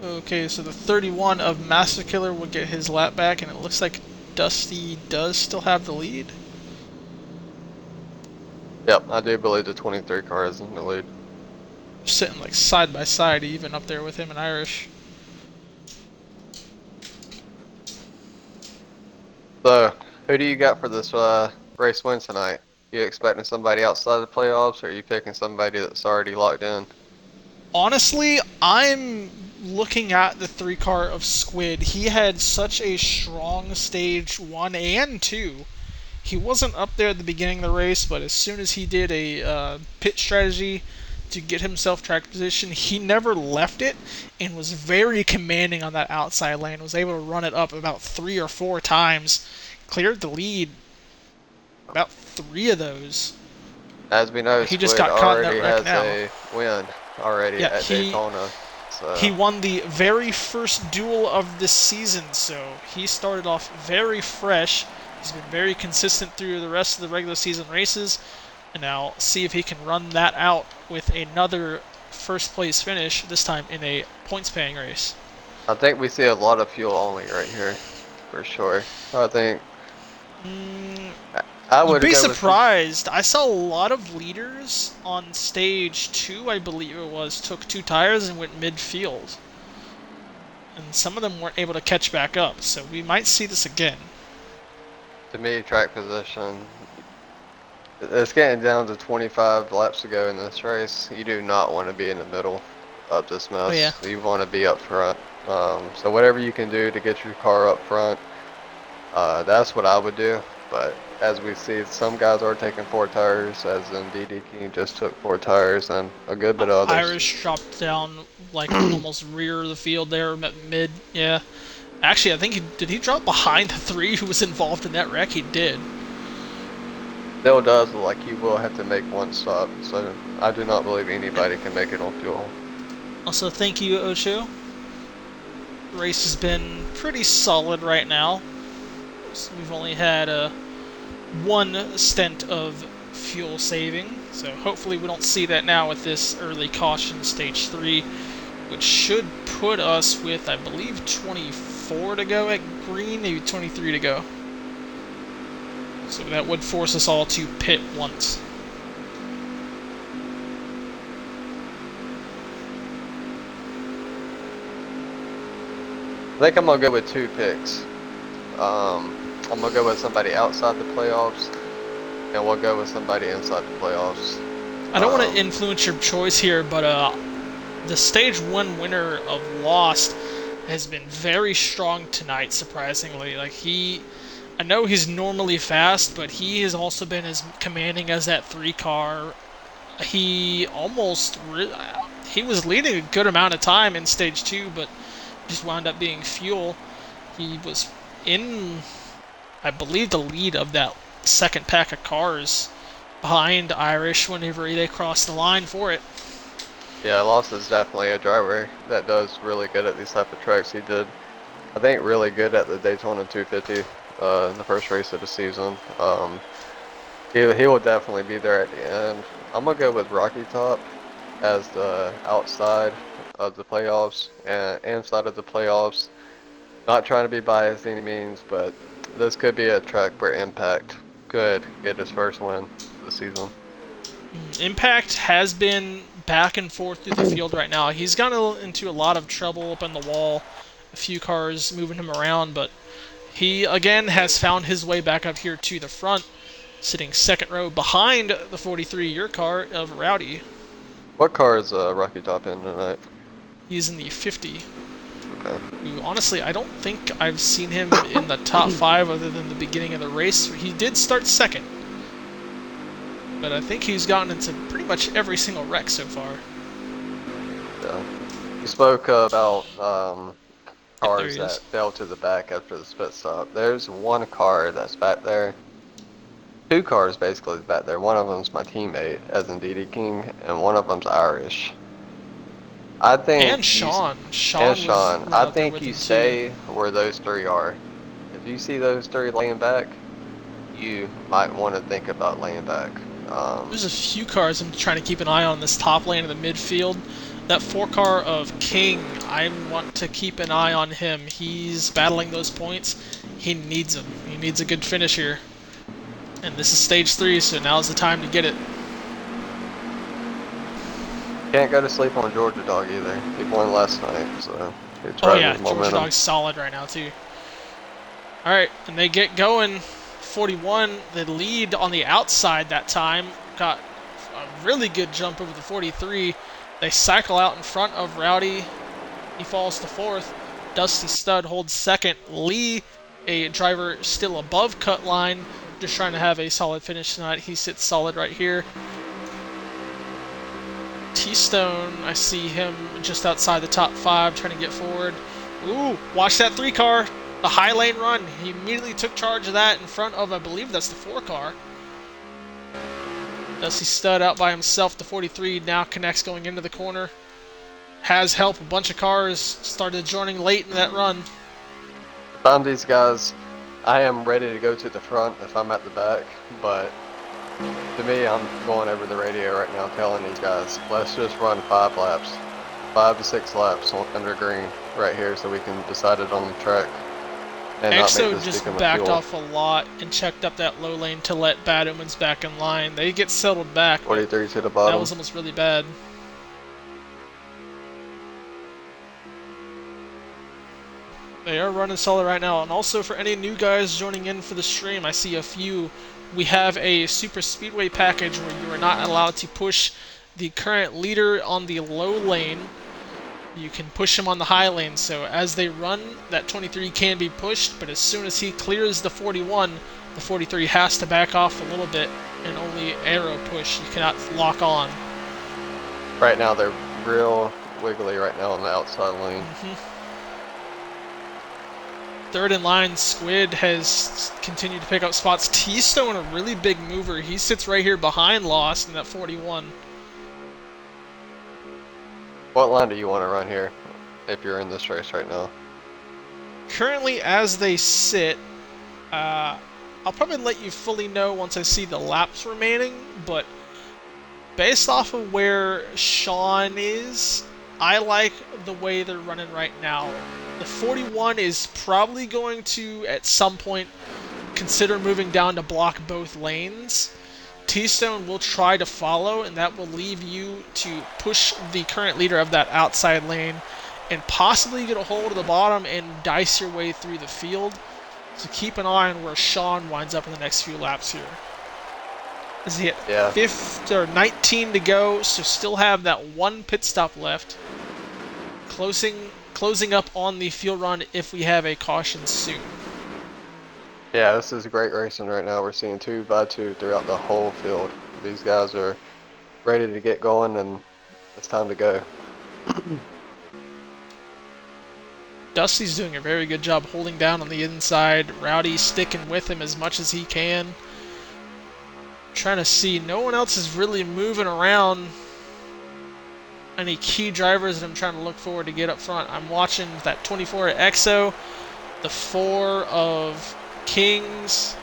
Okay, so the 31 of Master Killer will get his lap back, and it looks like Dusty does still have the lead. Yep, I do believe the 23 car is in the lead. Sitting like side by side, even up there with him and Irish. So, who do you got for this race win tonight? You expecting somebody outside the playoffs, or are you picking somebody that's already locked in? Honestly, I'm looking at the 3 car of Squid. He had such a strong stage 1 and 2. He wasn't up there at the beginning of the race, but as soon as he did a pit strategy to get himself track position, he never left it and was very commanding on that outside lane. Was able to run it up about 3 or 4 times, cleared the lead about 3 of those. As we know, He just Squid got caught in that already wreck has now. a win already Yeah, at he Daytona. he So, won the very first duel of this season, so he started off very fresh. He's been very consistent through the rest of the regular season races, and now see if he can run that out with another first place finish, this time in a points paying race. I think we see a lot of fuel only right here, for sure. I think Mm, I you'd would be go with surprised. I saw a lot of leaders on stage 2, I believe it was, took 2 tires and went midfield. And some of them weren't able to catch back up, so we might see this again. to me track position. It's getting down to 25 laps to go in this race. You do not want to be in the middle of this Oh yeah. mess. You want to be up front. So whatever you can do to get your car up front, that's what I would do. But as we see, some guys are taking 4 tires, as in DD King just took 4 tires, and a good bit of others. Irish dropped down like almost rear of the field there, mid. Yeah. Actually, I think did he drop behind the 3 who was involved in that wreck? He did. Still does look like he will have to make one stop, so I do not believe anybody can make it on fuel. Also, thank you, Ocho. The race has been pretty solid right now. So we've only had one stint of fuel saving, so hopefully we don't see that now with this early caution stage 3, which should put us with, I believe, 24 to go at green, maybe 23 to go. So that would force us all to pit once. I think I'm gonna go with 2 picks. I'm gonna go with somebody outside the playoffs, and we'll go with somebody inside the playoffs. I don't want to influence your choice here, but the stage 1 winner of Lost has been very strong tonight, surprisingly. I know he's normally fast, but he has also been as commanding as that 3 car. He he was leading a good amount of time in stage 2, but just wound up being fuel. He was in, I believe, the lead of that second pack of cars behind Irish whenever they crossed the line for it. Yeah, Lost is definitely a driver that does really good at these type of tracks. He did, I think, really good at the Daytona 250 in the first race of the season. He will definitely be there at the end. I'm gonna go with Rocky Top as the outside of the playoffs and inside of the playoffs. Not trying to be biased any means, but this could be a track where Impact could get his first win of the season. Impact has been back and forth through the field right now. He's gotten into a lot of trouble up on the wall, a few cars moving him around, but he again has found his way back up here to the front. Sitting second row behind the 43, your car of Rowdy. What car is Rocky Top in tonight? He's in the 50. Okay. Who, honestly, I don't think I've seen him in the top 5 other than the beginning of the race. He did start second, but I think he's gotten into pretty much every single wreck so far. Yeah. You spoke about Yep, there cars he is. that fell to the back after the pit stop. There's one car that's back there. Two cars basically back there. One of them's my teammate, as in Didi King, and one of them's Irish. I And think you Sean. and Sean was Sean. right I up there think with you him too. stay where those three are. If you see those three laying back, you might want to think about laying back. There's a few cars I'm trying to keep an eye on this top lane of the midfield. That 4 car of King, I want to keep an eye on him. He's battling those points. He needs them. He needs a good finish here. And this is stage 3, so now's the time to get it. Can't go to sleep on Georgia Dog either. He won last night, so it's Oh riding yeah, his Georgia momentum. Dog's solid right now too. Alright, and they get going. 41, the lead on the outside that time. Got a really good jump over the 43. They cycle out in front of Rowdy. He falls to 4th. Dusty Stud holds 2nd. Lee, a driver still above cut line, just trying to have a solid finish tonight. He sits solid right here. T-Stone, I see him just outside the top 5 trying to get forward. Ooh, watch that 3 car. The high lane run. He immediately took charge of that in front of, I believe that's the 4 car. Dusty Stud out by himself. The 43 now connects going into the corner. Has help. A bunch of cars started joining late in that run. If I'm these guys, I am ready to go to the front if I'm at the back, but to me, I'm going over the radio right now telling these guys, let's just run 5 laps. 5 to 6 laps under green right here so we can decide it on the track and not make EXO this just become a backed fuel. off a lot and checked up that low lane to let Bad Omens back in line. They get settled back, but 43 to the that bottom. was almost really bad. They are running solid right now. And also for any new guys joining in for the stream, I see a few. We have a super speedway package where you are not allowed to push the current leader on the low lane. You can push him on the high lane, so as they run, that 23 can be pushed, but as soon as he clears the 41, the 43 has to back off a little bit and only arrow push. You cannot lock on. Right now, they're real wiggly right now on the outside lane. Third in line, Squid has continued to pick up spots. T-Stone, a really big mover. He sits right here behind Lost in that 41. What line do you want to run here if you're in this race right now? Currently, as they sit, I'll probably let you fully know once I see the laps remaining, but based off of where Sean is, I like the way they're running right now. The 41 is probably going to, at some point, consider moving down to block both lanes. T-Stone will try to follow, and that will leave you to push the current leader of that outside lane and possibly get a hold of the bottom and dice your way through the field. So keep an eye on where Sean winds up in the next few laps here. As he hit 5 or 19 to go, so still have that one pit stop left. Closing up on the field run if we have a caution soon. Yeah, this is great racing right now. We're seeing 2 by 2 throughout the whole field. These guys are ready to get going, and it's time to go. Dusty's doing a very good job holding down on the inside. Rowdy sticking with him as much as he can. Trying to see, no one else is really moving around. Any key drivers that I'm trying to look forward to get up front. I'm watching that 24 at EXO, the 4 of Kings.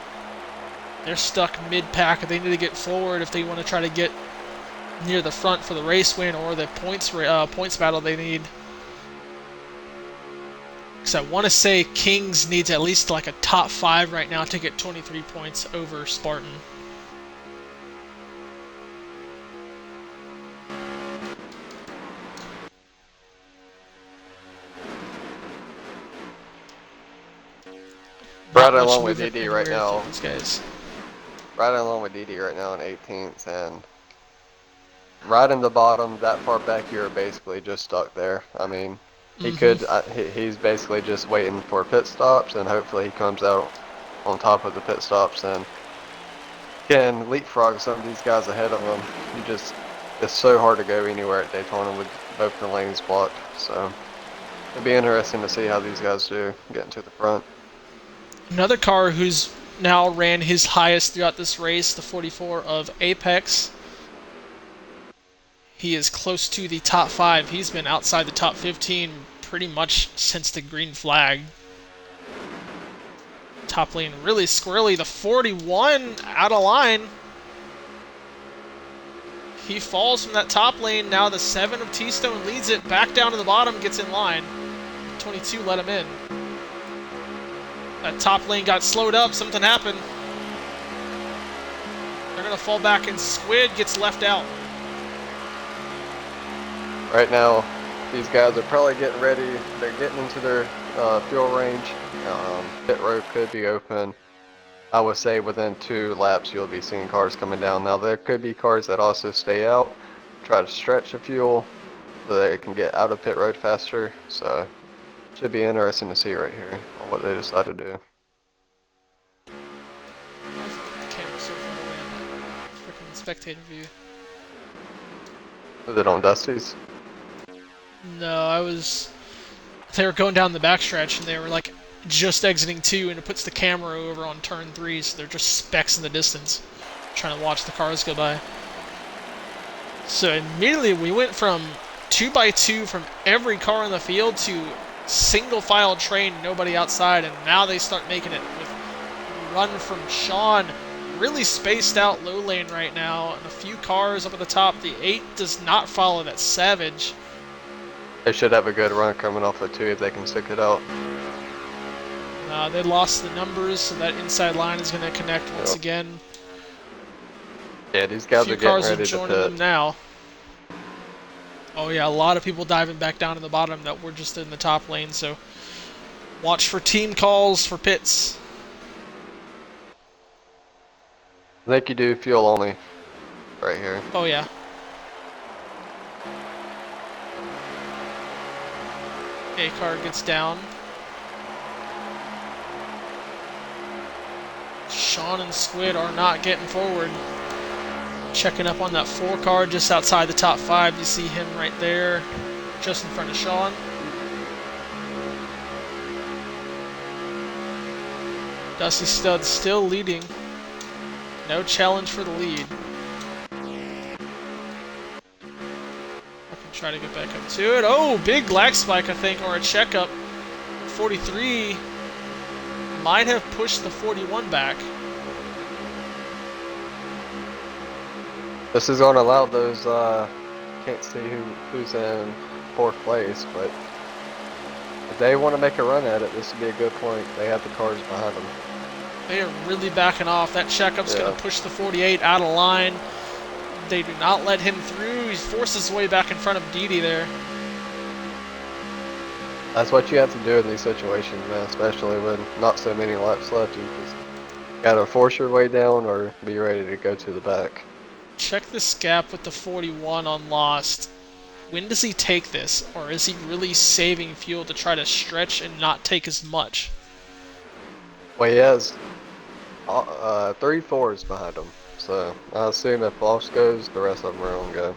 They're stuck mid-pack. They need to get forward if they want to try to get near the front for the race win or the points battle they need. Because I want to say Kings needs at least like a top 5 right now to get 23 points over Spartan. Right Not much along with movement DD right anywhere through now. these guys. right along with Didi right now in 18th, and right in the bottom, that far back, you're basically just stuck there. I mean, he's basically just waiting for pit stops, and hopefully he comes out on top of the pit stops and can leapfrog some of these guys ahead of him. It's so hard to go anywhere at Daytona with both the lanes blocked. So it'll be interesting to see how these guys do getting to the front. Another car who's now ran his highest throughout this race, the 44 of Apex. He is close to the top 5. He's been outside the top 15 pretty much since the green flag. Top lane really squirrely. The 41 out of line. He falls from that top lane. Now the 7 of T-Stone leads it back down to the bottom, gets in line. 22 let him in. That top lane got slowed up. Something happened. They're going to fall back, and Squid gets left out. Right now, these guys are probably getting ready. They're getting into their fuel range. Pit road could be open. I would say within 2 laps you'll be seeing cars coming down. Now there could be cars that also stay out, try to stretch the fuel so that it can get out of pit road faster. So it should be interesting to see right here on what they decide to do. The camera's so far away on that freaking spectator view. Is it on Dusty's? No, they were going down the backstretch, and they were like just exiting 2, and it puts the camera over on turn 3, so they're just specks in the distance, trying to watch the cars go by. So immediately we went from 2x2 from every car in the field to single file train, nobody outside, and now they start making it with run from Sean. Really spaced out low lane right now, and a few cars up at the top. The 8 does not follow. That Savage. They should have a good run coming off of 2 if they can stick it out. They lost the numbers, so that inside line is going to connect once again. Yeah, these guys are getting ready to pit. Joining them now. Oh yeah, a lot of people diving back down to the bottom that were just in the top lane, so watch for team calls for pits. I think you do fuel only right here. Oh yeah. A-car gets down. Sean and Squid are not getting forward. Checking up on that 4 car just outside the top 5. You see him right there, just in front of Sean. Dusty Stud still leading. No challenge for the lead. I can try to get back up to it. Oh, big lag spike, I think, or a checkup. 43 might have pushed the 41 back. This is going to allow those, can't see who's in 4th place, but if they want to make a run at it, this would be a good point. They have the cars behind them. They are really backing off. That checkup's going to push the 48 out of line. They do not let him through. He forces his way back in front of Didi there. That's what you have to do in these situations, man, especially when not so many laps left. You just got to force your way down or be ready to go to the back. Check this gap with the 41 on Lost. When does he take this? Or is he really saving fuel to try to stretch and not take as much? Well, he has 3 4s behind him. So I assume if Lost goes, the rest of them are on go.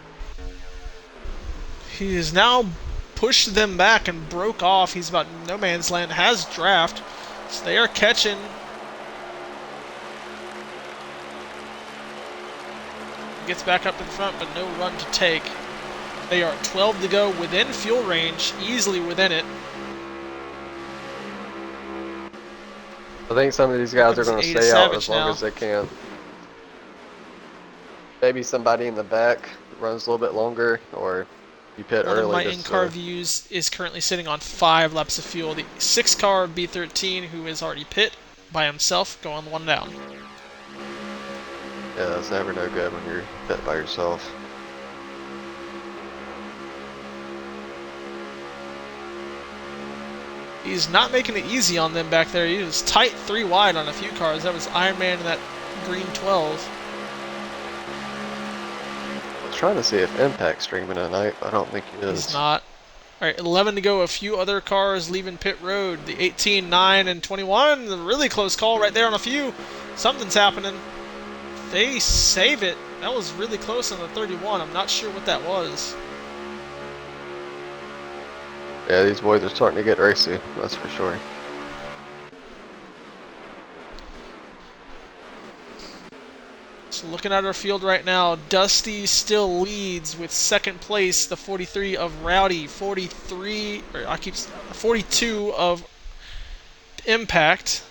He has now pushed them back and broke off. He's about no man's land, has draft. So they are catching. Gets back up to the front, but no run to take. They are 12 to go within fuel range, easily within it. I think some of these guys are going to stay out as long as they can. Maybe somebody in the back runs a little bit longer, or you pit early. One of my in-car views is currently sitting on 5 laps of fuel. The 6 car B13, who is already pit by himself, going 1 down. Yeah, that's never no good when you're pit by yourself. He's not making it easy on them back there. He was tight 3 wide on a few cars. That was Iron Man and that green 12. I was trying to see if Impact's streaming tonight, but I don't think he He's is. not. All right, 11 to go. A few other cars leaving pit road. The 18, 9, and 21. A really close call right there on a few. Something's happening. They save it. That was really close on the 31. I'm not sure what that was. Yeah, these boys are starting to get racy, that's for sure. So looking at our field right now, Dusty still leads with second place, the 43 of Rowdy, 42 of Impact,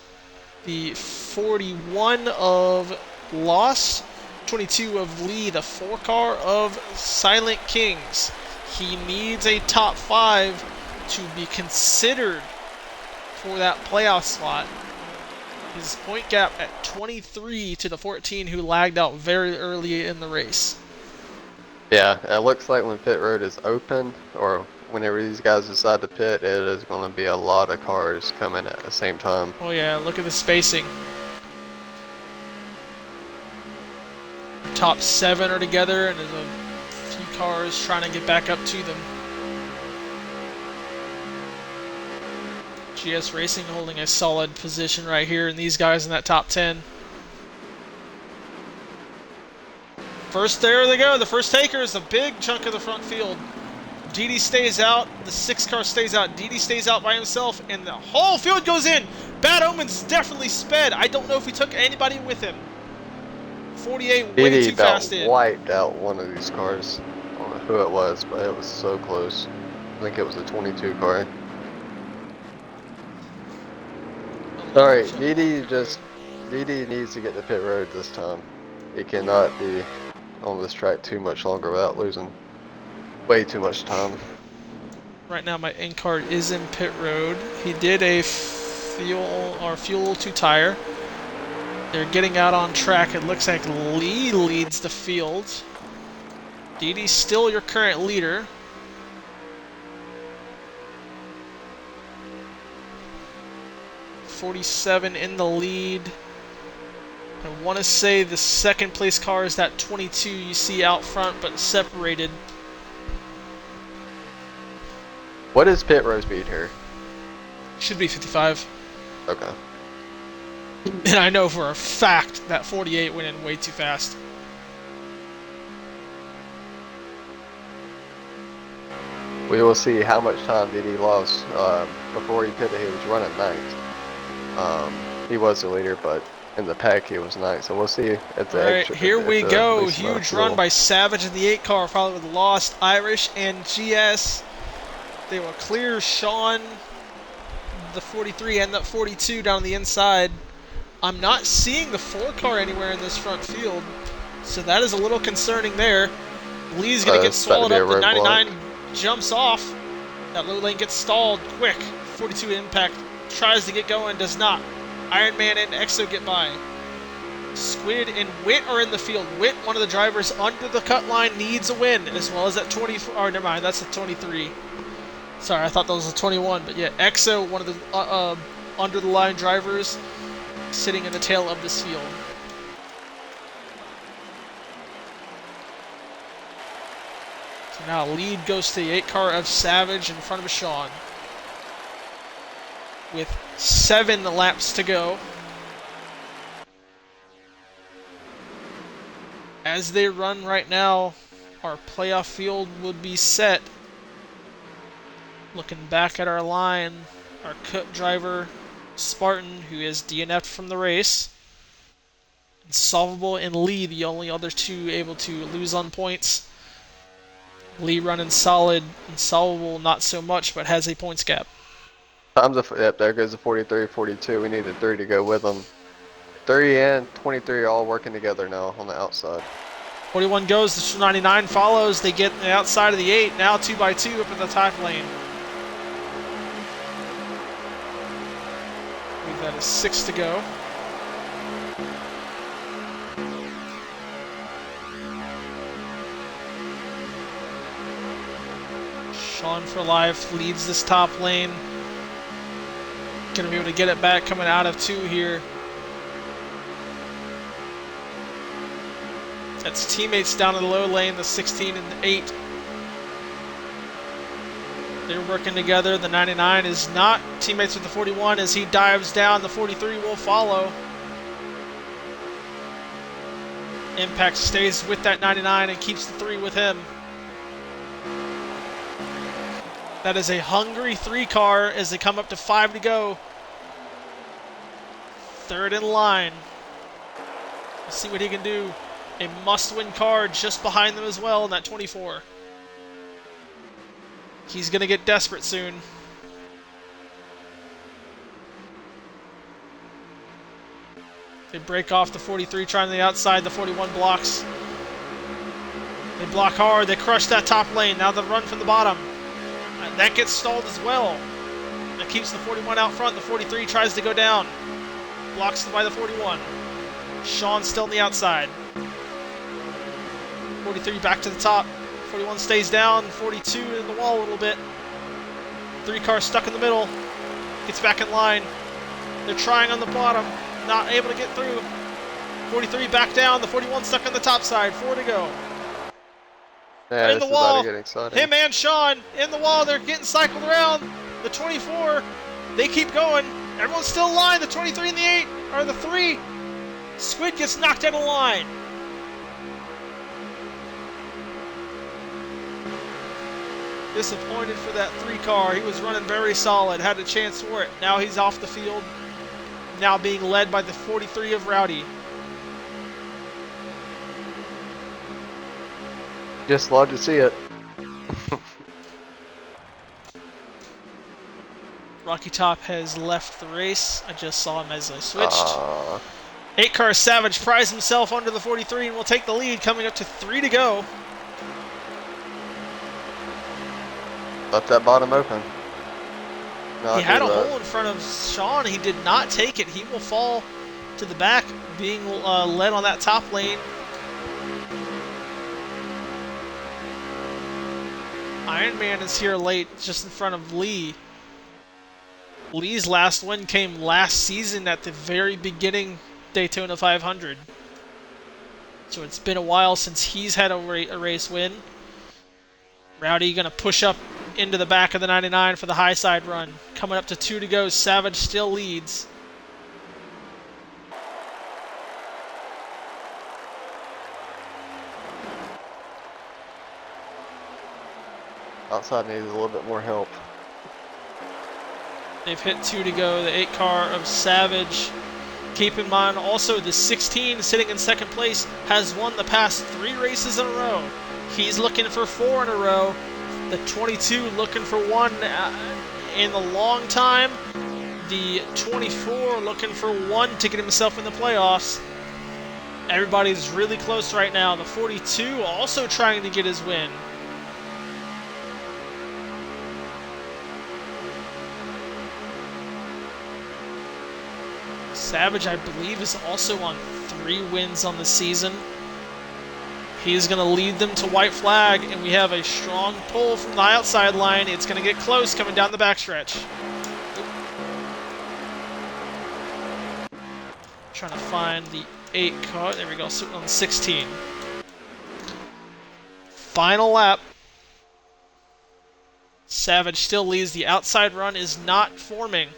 the 41 of Lost, 22 of Lee, the 4 car of Silent Kings. He needs a top 5 to be considered for that playoff slot. His point gap at 23 to the 14 who lagged out very early in the race. Yeah, it looks like when pit road is open, or whenever these guys decide to pit, it is going to be a lot of cars coming at the same time. Oh yeah, look at the spacing. Top 7 are together, and there's a few cars trying to get back up to them. GS Racing holding a solid position right here, and these guys in that top 10. First, there they go. The first taker is a big chunk of the front field. Didi stays out. The 6 car stays out. Didi stays out by himself, and the whole field goes in. Bad Omens definitely sped. I don't know if he took anybody with him. 48 way Didi too about fast in. wiped out one of these cars. I don't know who it was, but it was so close. I think it was a 22 car. Alright, Didi needs to get to pit road this time. He cannot be on this track too much longer without losing way too much time. Right now my in card is in pit road. He did a fuel to tire. They're getting out on track. It looks like Lee leads the field. Didi's still your current leader. .47 in the lead. I want to say the second place car is that 22 you see out front, but separated. What is pit road speed here? Should be 55. Okay. And I know for a fact that 48 went in way too fast. We will see how much time Didi lost before he pitted. He was running ninth. He was the leader, but in the pack he was ninth. So we'll see if the Alright, extra. here we go. Huge Huge run by Savage in the 8 car, followed with Lost, Irish, and GS. They will clear Sean, the 43, and that 42 down on the inside. I'm not seeing the 4 car anywhere in this front field, so that is a little concerning there. Lee's going to get swallowed up. The 99 jumps off. That low lane gets stalled quick. 42 Impact tries to get going, does not. Iron Man and Exo get by. Squid and Wit are in the field. Wit, one of the drivers under the cut line, needs a win, as well as that 24. Or never mind, that's a 23. Sorry, I thought that was a 21. But yeah, Exo, one of the under the line drivers, sitting in the tail of this field. So now lead goes to the 8 car of Savage in front of Sean. With 7 laps to go. As they run right now, our playoff field would be set. Looking back at our line, our cut driver, Spartan, who is DNF'd from the race. Solvable and Lee, the only other 2 able to lose on points. Lee running solid, and Solvable not so much, but has a points gap. Yep, there goes the 43, 42. We needed 3 to go with them. 30 and 23 are all working together now on the outside. 41 goes, the 99 follows. They get the outside of the 8, now 2x2 up in the top lane. We've got a 6 to go. Sean for life leads this top lane. Gonna be able to get it back coming out of 2 here. That's teammates down in the low lane, the 16 and the 8. They're working together. The 99 is not teammates with the 41 as he dives down. The 43 will follow. Impact stays with that 99 and keeps the 3 with him. That is a hungry 3 car as they come up to 5 to go. Third in line. Let's see what he can do. A must-win car just behind them as well in that 24. He's going to get desperate soon. They break off the 43, trying on the outside. The 41 blocks. They block hard. They crush that top lane. Now the run from the bottom. And that gets stalled as well. That keeps the 41 out front. The 43 tries to go down. Blocks by the 41. Sean still on the outside. 43 back to the top. 41 stays down. 42 in the wall a little bit. 3 cars stuck in the middle. Gets back in line. They're trying on the bottom. Not able to get through. 43 back down. The 41 stuck on the top side. 4 to go. Yeah, In the wall. Him and Sean in the wall. They're getting cycled around. The 24. They keep going. Everyone's still in line. The 23 and the 8 are the 3. Squid gets knocked out of line. Disappointed for that 3 car. He was running very solid. Had a chance for it. Now he's off the field. Now being led by the 43 of Rowdy. Just love to see it. Rocky Top has left the race. I just saw him as I switched. 8 car Savage pries himself under the 43 and will take the lead, coming up to 3 to go. Left that bottom open. He had a hole in front of Sean. He did not take it. He will fall to the back, being led on that top lane. Iron Man is here late, just in front of Lee. Lee's last win came last season at the very beginning Daytona 500. So it's been a while since he's had a race win. Rowdy going to push up into the back of the 99 for the high side run. Coming up to 2 to go. Savage still leads. Outside needs a little bit more help. They've hit 2 to go. The 8 car of Savage. Keep in mind also the 16 sitting in second place has won the past 3 races in a row. He's looking for 4 in a row. The 22 looking for 1 in a long time. The 24 looking for 1 to get himself in the playoffs. Everybody's really close right now. The 42 also trying to get his win. Savage, I believe, is also on 3 wins on the season. He's going to lead them to white flag, and we have a strong pull from the outside line. It's going to get close coming down the backstretch. Trying to find the 8 car. There we go, sitting on 16. Final lap. Savage still leads. The outside run is not forming.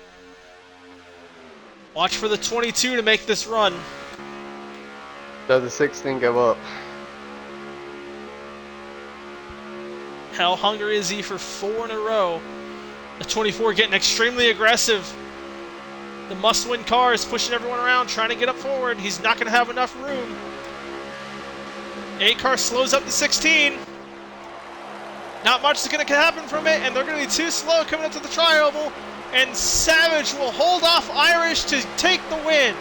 Watch for the 22 to make this run. Does the 16 go up? How hungry is he for 4 in a row? The 24 getting extremely aggressive. The must-win car is pushing everyone around, trying to get up forward. He's not going to have enough room. 8 car slows up to 16. Not much is going to happen from it, and they're going to be too slow coming up to the tri-oval. And Savage will hold off Irish to take the win.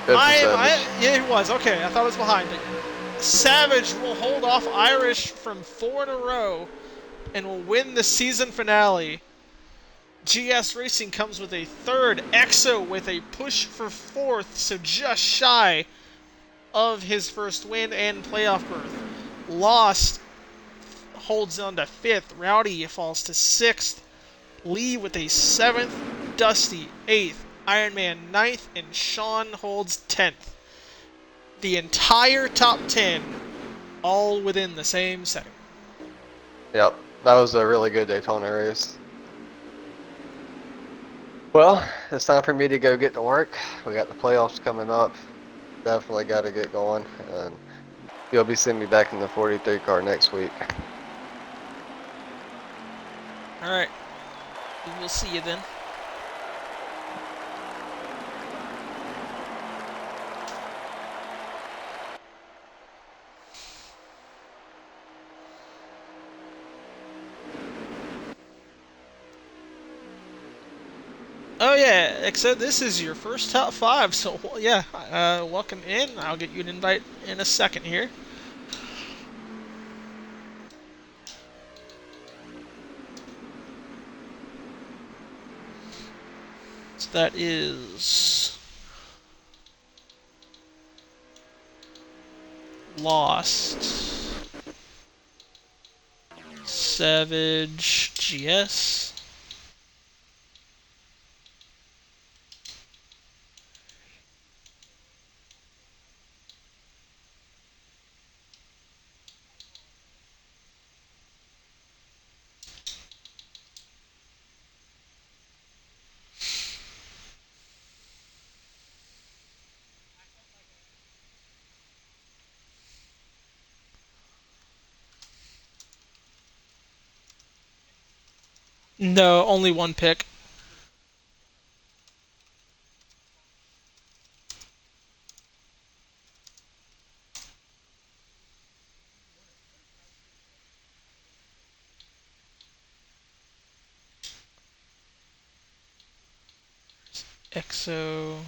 Yeah, it was. Okay, I thought it was behind it. Savage will hold off Irish from 4 in a row and will win the season finale. GS Racing comes with a 3rd. EXO with a push for 4th, so just shy of his first win and playoff berth. Lost holds on to 5th. Rowdy falls to 6th. Lee with a 7th. Dusty 8th. Iron Man 9th. And Sean holds 10th. The entire top 10 all within the same second. Yep, that was a really good Daytona race. Well, it's time for me to go get to work. We got the playoffs coming up. Definitely got to get going, and you'll be seeing me back in the 43 car next week. All right. We'll see you then. Oh yeah, except this is your first top five, so yeah, welcome in. I'll get you an invite in a second here. So that is Lost, Savage, GS. No, only one pick. EXO.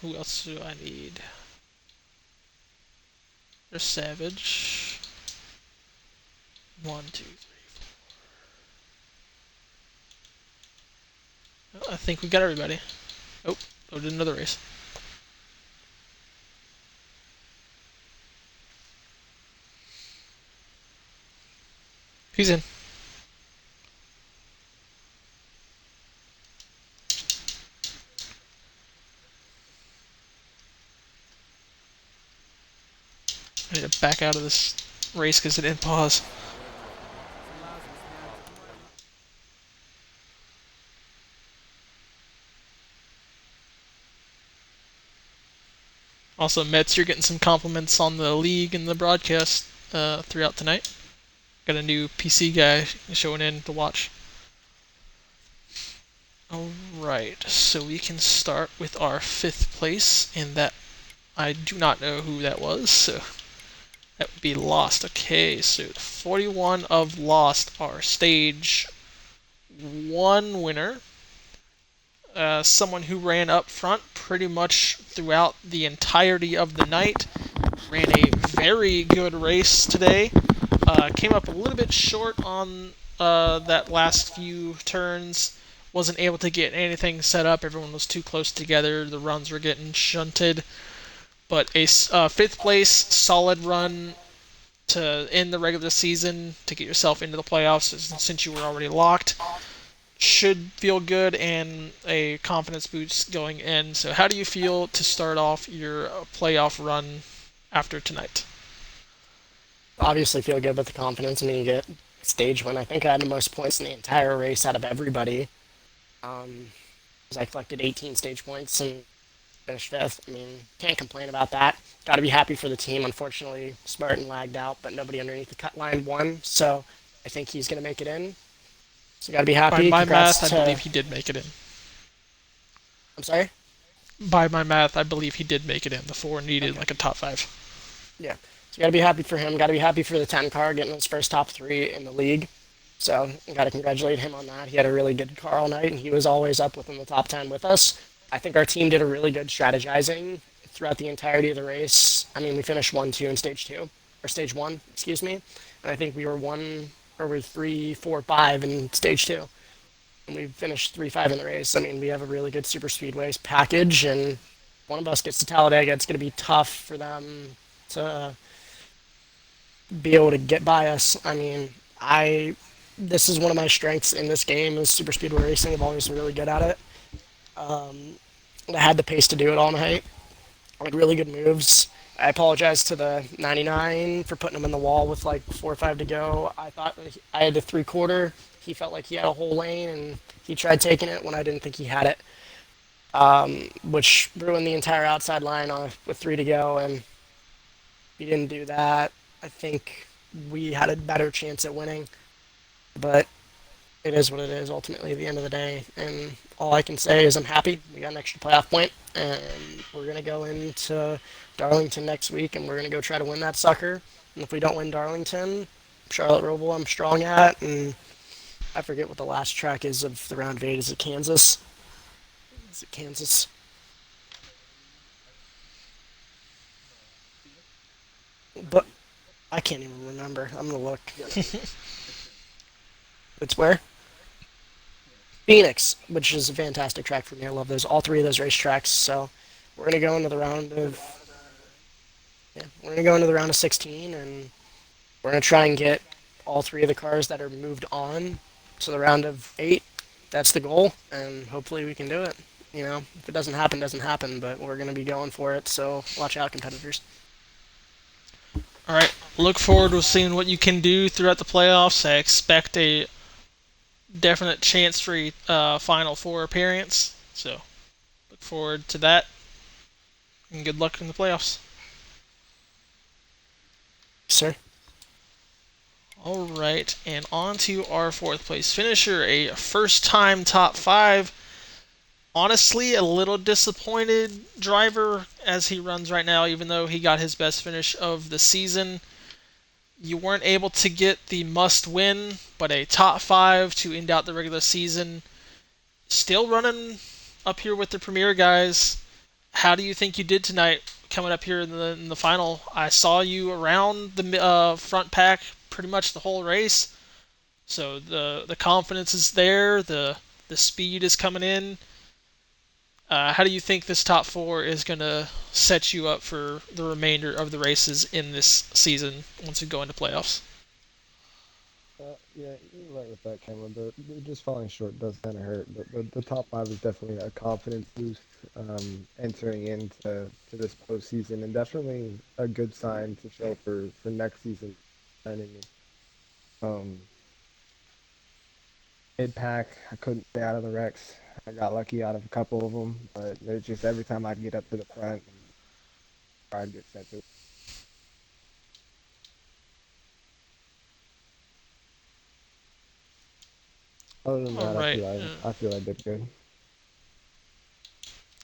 Who else do I need? There's Savage. One, two, three. Oh, I think we got everybody. Oh, did another race. He's in. I need to back out of this race because it didn't pause. Also, Mets, you're getting some compliments on the league and the broadcast throughout tonight. Got a new PC guy showing in to watch. Alright, so we can start with our fifth place, and that I do not know who that was, so that would be Lost. Okay, so 41 of Lost, our stage one winner. Someone who ran up front pretty much throughout the entirety of the night. Ran a very good race today. Came up a little bit short on that last few turns. Wasn't able to get anything set up. Everyone was too close together. The runs were getting shunted. But a fifth place, solid run to end the regular season to get yourself into the playoffs since you were already locked. Should feel good and a confidence boost going in. So, how do you feel to start off your playoff run after tonight? Obviously feel good with the confidence. I mean, you get stage win. I think I had the most points in the entire race out of everybody. Um, 'Cause I collected 18 stage points and finished fifth. I mean, can't complain about that. Got to be happy for the team. Unfortunately, Spartan lagged out, but nobody underneath the cut line won. So I think he's going to make it in. So got to be By happy. my math, Congrats I believe to. he did make it in. I'm sorry? By my math, I believe he did make it in. The four needed Okay. like a top five. Yeah. So got to be happy for him. Got to be happy for the 10 car getting his first top three in the league. So got to congratulate him on that. He had a really good car all night, and he was always up within the top 10 with us. I think our team did a really good strategizing throughout the entirety of the race. I mean, we finished 1-2 in stage two, or stage one, excuse me. And I think we were one, or we were 3-4-5 in stage two. And we finished 3-5 in the race. I mean, we have a really good super speedways package, and one of us gets to Talladega. It's going to be tough for them to be able to get by us. I mean, I this is one of my strengths in this game is super speedway racing. I've always been really good at it. Um, I had the pace to do it all night. Like really good moves. I apologize to the 99 for putting him in the wall with like 4 or 5 to go. I thought I had a 3/4. He felt like he had a whole lane and he tried taking it when I didn't think he had it, which ruined the entire outside line with 3 to go. And he didn't do that. I think we had a better chance at winning, but it is what it is ultimately at the end of the day. And all I can say is I'm happy we got an extra playoff point, and we're gonna go into Darlington next week, and we're gonna go try to win that sucker. And if we don't win Darlington, Charlotte Roval I'm strong at, and I forget what the last track is of the round of eight. Is it Kansas? Is it Kansas? But I can't even remember. I'm gonna look. It's where? Phoenix, which is a fantastic track for me. I love those all three of those racetracks. So we're gonna go into the round of yeah, we're gonna go into the round of 16, and we're gonna try and get all three of the cars that are moved on to the round of eight. That's the goal, and hopefully we can do it. If it doesn't happen, doesn't happen. But we're gonna be going for it. So watch out, competitors. All right. Look forward to seeing what you can do throughout the playoffs. I expect a definite chance for a Final Four appearance. So look forward to that, and good luck in the playoffs. Sir. All right, and on to our fourth place finisher, a first time top five. Honestly, a little disappointed driver as he runs right now, even though he got his best finish of the season. You weren't able to get the must win, but a top five to end out the regular season. Still running up here with the premier guys. How do you think you did tonight coming up here in the final? I saw you around the front pack pretty much the whole race. So the confidence is there. The speed is coming in. How do you think this top four is going to set you up for the remainder of the races in this season once we go into playoffs? Yeah, you're right with that, Cameron. The just falling short does kind of hurt. The top five is definitely a confidence boost entering into this postseason, and definitely a good sign to show for next season. Signing um, mid pack, I couldn't stay out of the wrecks. I got lucky out of a couple of them, but it's just every time I get up to the front, I get set to. Other than All that, I right. feel I feel I did good.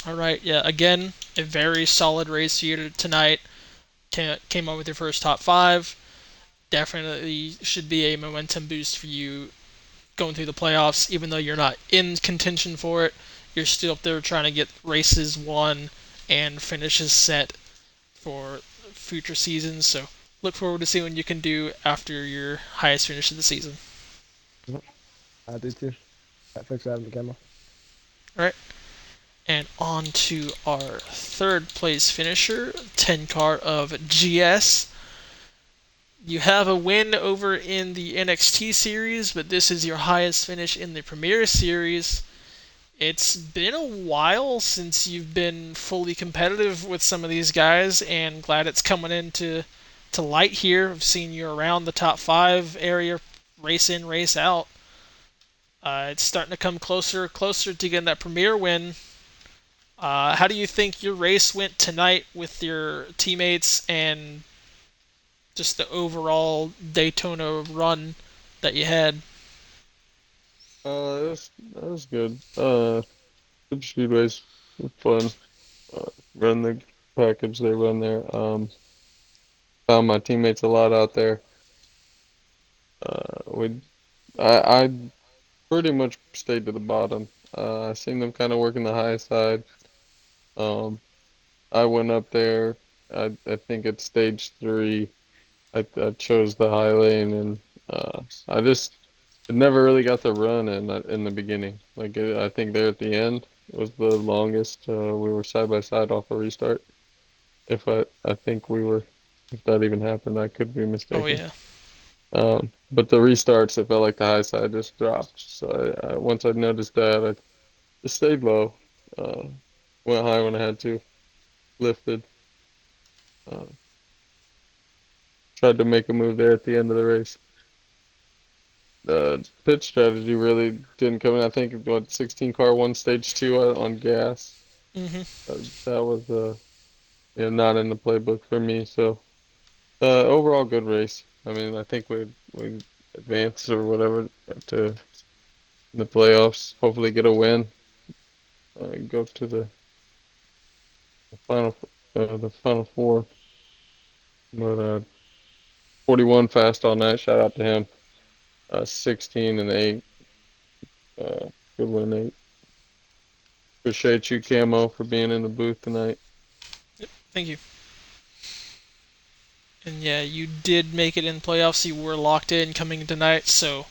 All right. Yeah. Again, a very solid race for you tonight. Came up with your first top five. Definitely should be a momentum boost for you going through the playoffs. Even though you're not in contention for it, you're still up there trying to get races won and finishes set for future seasons. So look forward to seeing what you can do after your highest finish of the season. Mhm. I did too. Thanks for having me, Cameron. All right. And on to our third place finisher, 10 car of GS. You have a win over in the NXT series, but this is your highest finish in the Premier Series. It's been a while since you've been fully competitive with some of these guys, and glad it's coming into to light here. I've seen you around the top five area, race in, race out. It's starting to come closer to getting that Premier win. How do you think your race went tonight with your teammates and just the overall Daytona run that you had? That was good. Good speedways, fun. Run the package they run there. Found my teammates a lot out there. We I pretty much stayed to the bottom. I seen them kind of working the high side. Um, I went up there. I think at stage three, I chose the high lane, and I just it never really got the run in the beginning. I think there at the end was the longest. We were side by side off a restart. I think we were, if that even happened, I could be Oh mistaken. yeah. But the restarts, it felt like the high side just dropped. So once I noticed that, I just stayed low. Uh, Went high when I had to, lifted. Uh, Tried to make a move there at the end of the race. The pit strategy really didn't come in. I think what 16 car won stage two on gas. Hmm. That was not in the playbook for me. So overall good race. I mean I think we advanced or whatever to the playoffs. Hopefully get a win. Go to the final the final four. But 41 fast all night. Shout out to him. 16 and 8. Good win, 8. Appreciate you, Camo, for being in the booth tonight. Thank you. And yeah, you did make it in playoffs. You were locked in coming tonight, so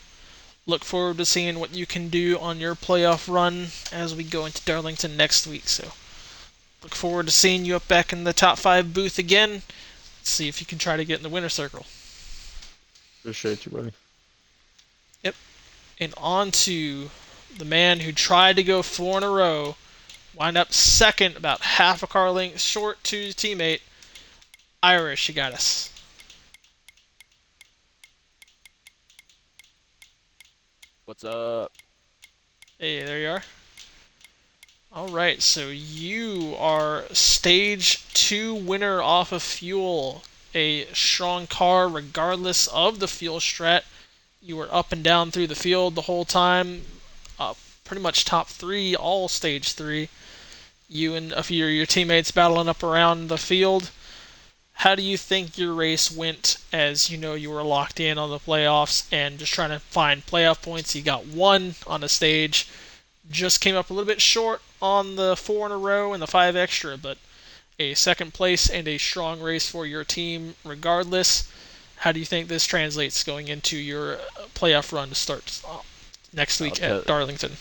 look forward to seeing what you can do on your playoff run as we go into Darlington next week. So look forward to seeing you up back in the top five booth again. See if you can try to get in the winner circle. Appreciate you, buddy. Yep. And on to the man who tried to go four in a row, wind up second, about half a car length short to his teammate. Irish, you got us. What's up? Hey, there you are. All right, so you are stage two winner off of fuel. A strong car, regardless of the fuel strat. You were up and down through the field the whole time. Pretty much top three, all stage three. You and a few of your teammates battling up around the field. How do you think your race went as you know you were locked in on the playoffs and just trying to find playoff points? You got one on a stage, just came up a little bit short on the four in a row and the five extra, but a second place and a strong race for your team regardless. How do you think this translates going into your playoff run to start next I'll week tell at Darlington?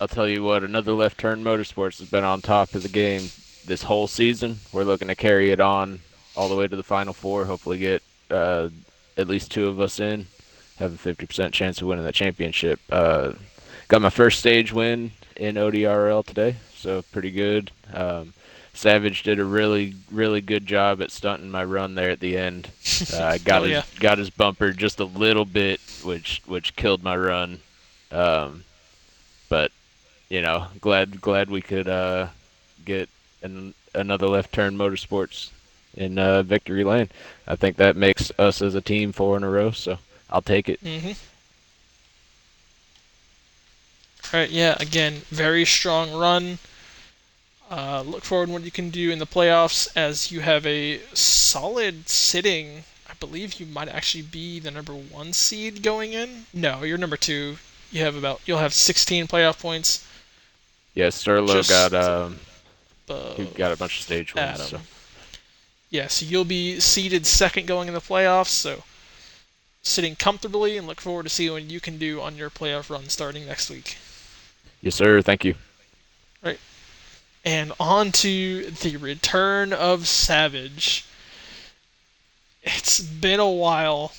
I'll tell you what, another Left Turn Motorsports has been on top of the game this whole season. We're looking to carry it on all the way to the Final Four. Hopefully, get at least two of us in. Have a 50% chance of winning the championship. Got my first stage win in ODRL today, so pretty good. Savage did a really good job at stunting my run there at the end. Oh yeah. Got his bumper just a little bit, which killed my run. Um, but glad we could get another Left Turn Motorsports in victory lane. I think that makes us as a team four in a row, so I'll take it. Mhm. All right. Yeah. Again, very strong run. Look forward to what you can do in the playoffs as you have a solid sitting. I believe you might actually be the number one seed going in. No, you're number two. You'll have 16 playoff points, Yeah, Sterlo got just he above got a bunch of stage wins, so Adam. Yeah, so you'll be seeded second going in the playoffs. So sitting comfortably, and look forward to seeing what you can do on your playoff run starting next week. yes sir, thank you. Right. And on to the return of Savage. It's been a while.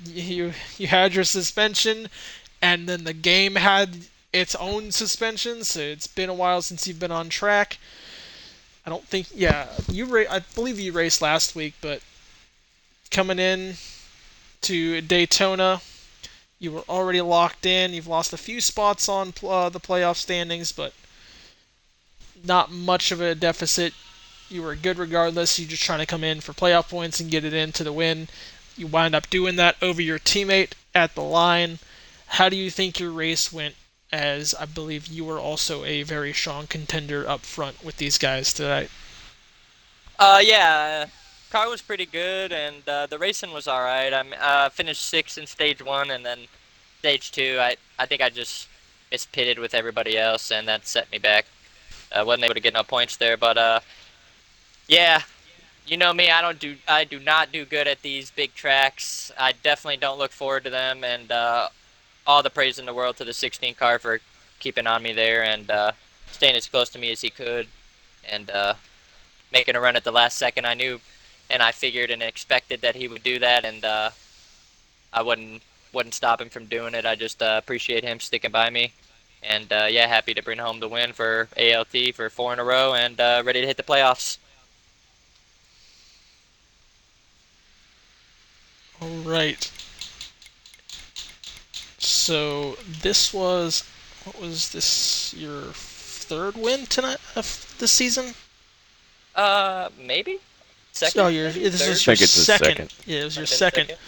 You had your suspension, and then the game had its own suspension. So it's been a while since you've been on track. I don't think. Yeah, I believe you raced last week, but coming in to Daytona, you were already locked in. You've lost a few spots on the playoff standings, but not much of a deficit. You were good regardless. You're just trying to come in for playoff points and get it into the win. You wind up doing that over your teammate at the line. How do you think your race went? As I believe you were also a very strong contender up front with these guys tonight. Yeah, car was pretty good, and the racing was all right. Finished sixth in stage one, and then stage two, I think I just mispitted with everybody else, and that set me back. Wasn't able to get no points there, but yeah, you know me, I do not do good at these big tracks. I definitely don't look forward to them, and all the praise in the world to the 16 car for keeping on me there and staying as close to me as he could, and making a run at the last second. I knew, and I figured and expected that he would do that, and I wouldn't stop him from doing it. I just appreciate him sticking by me, and yeah, happy to bring home the win for ALT for four in a row, and ready to hit the playoffs. All right. So this was, what was this? Your third win tonight of this season? Maybe Oh, second, maybe this third. was I your think it's his second. second. Yeah, it was Might your have been second. second.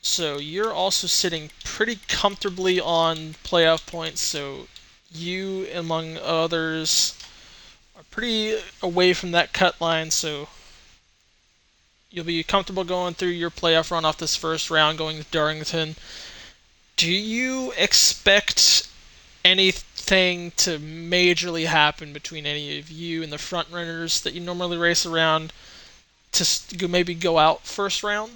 So you're also sitting pretty comfortably on playoff points. So you, among others, are pretty away from that cut line. So you'll be comfortable going through your playoff run off this first round, going to Darlington. Do you expect anything to majorly happen between any of you and the front runners that you normally race around to maybe go out first round?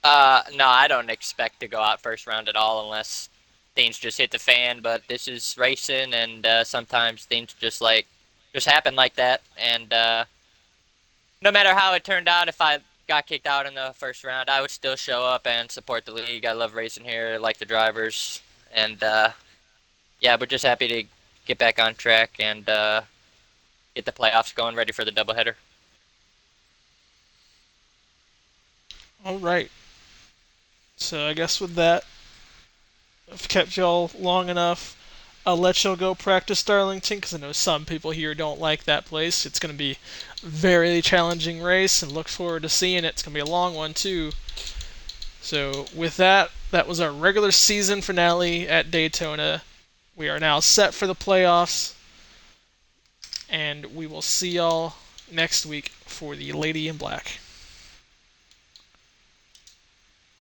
No, I don't expect to go out first round at all unless things just hit the fan. But this is racing, and sometimes things just happen like that. And no matter how it turned out, if I got kicked out in the first round, I would still show up and support the league. I love racing here, like the drivers, and yeah, we're just happy to get back on track and get the playoffs going, ready for the doubleheader. All right. So I guess with that, I've kept y'all long enough. I'll let y'all go practice Darlington because I know some people here don't like that place. It's going to be a very challenging race and look forward to seeing it. It's going to be a long one too. So with that, that was our regular season finale at Daytona. We are now set for the playoffs, and we will see y'all next week for the Lady in Black.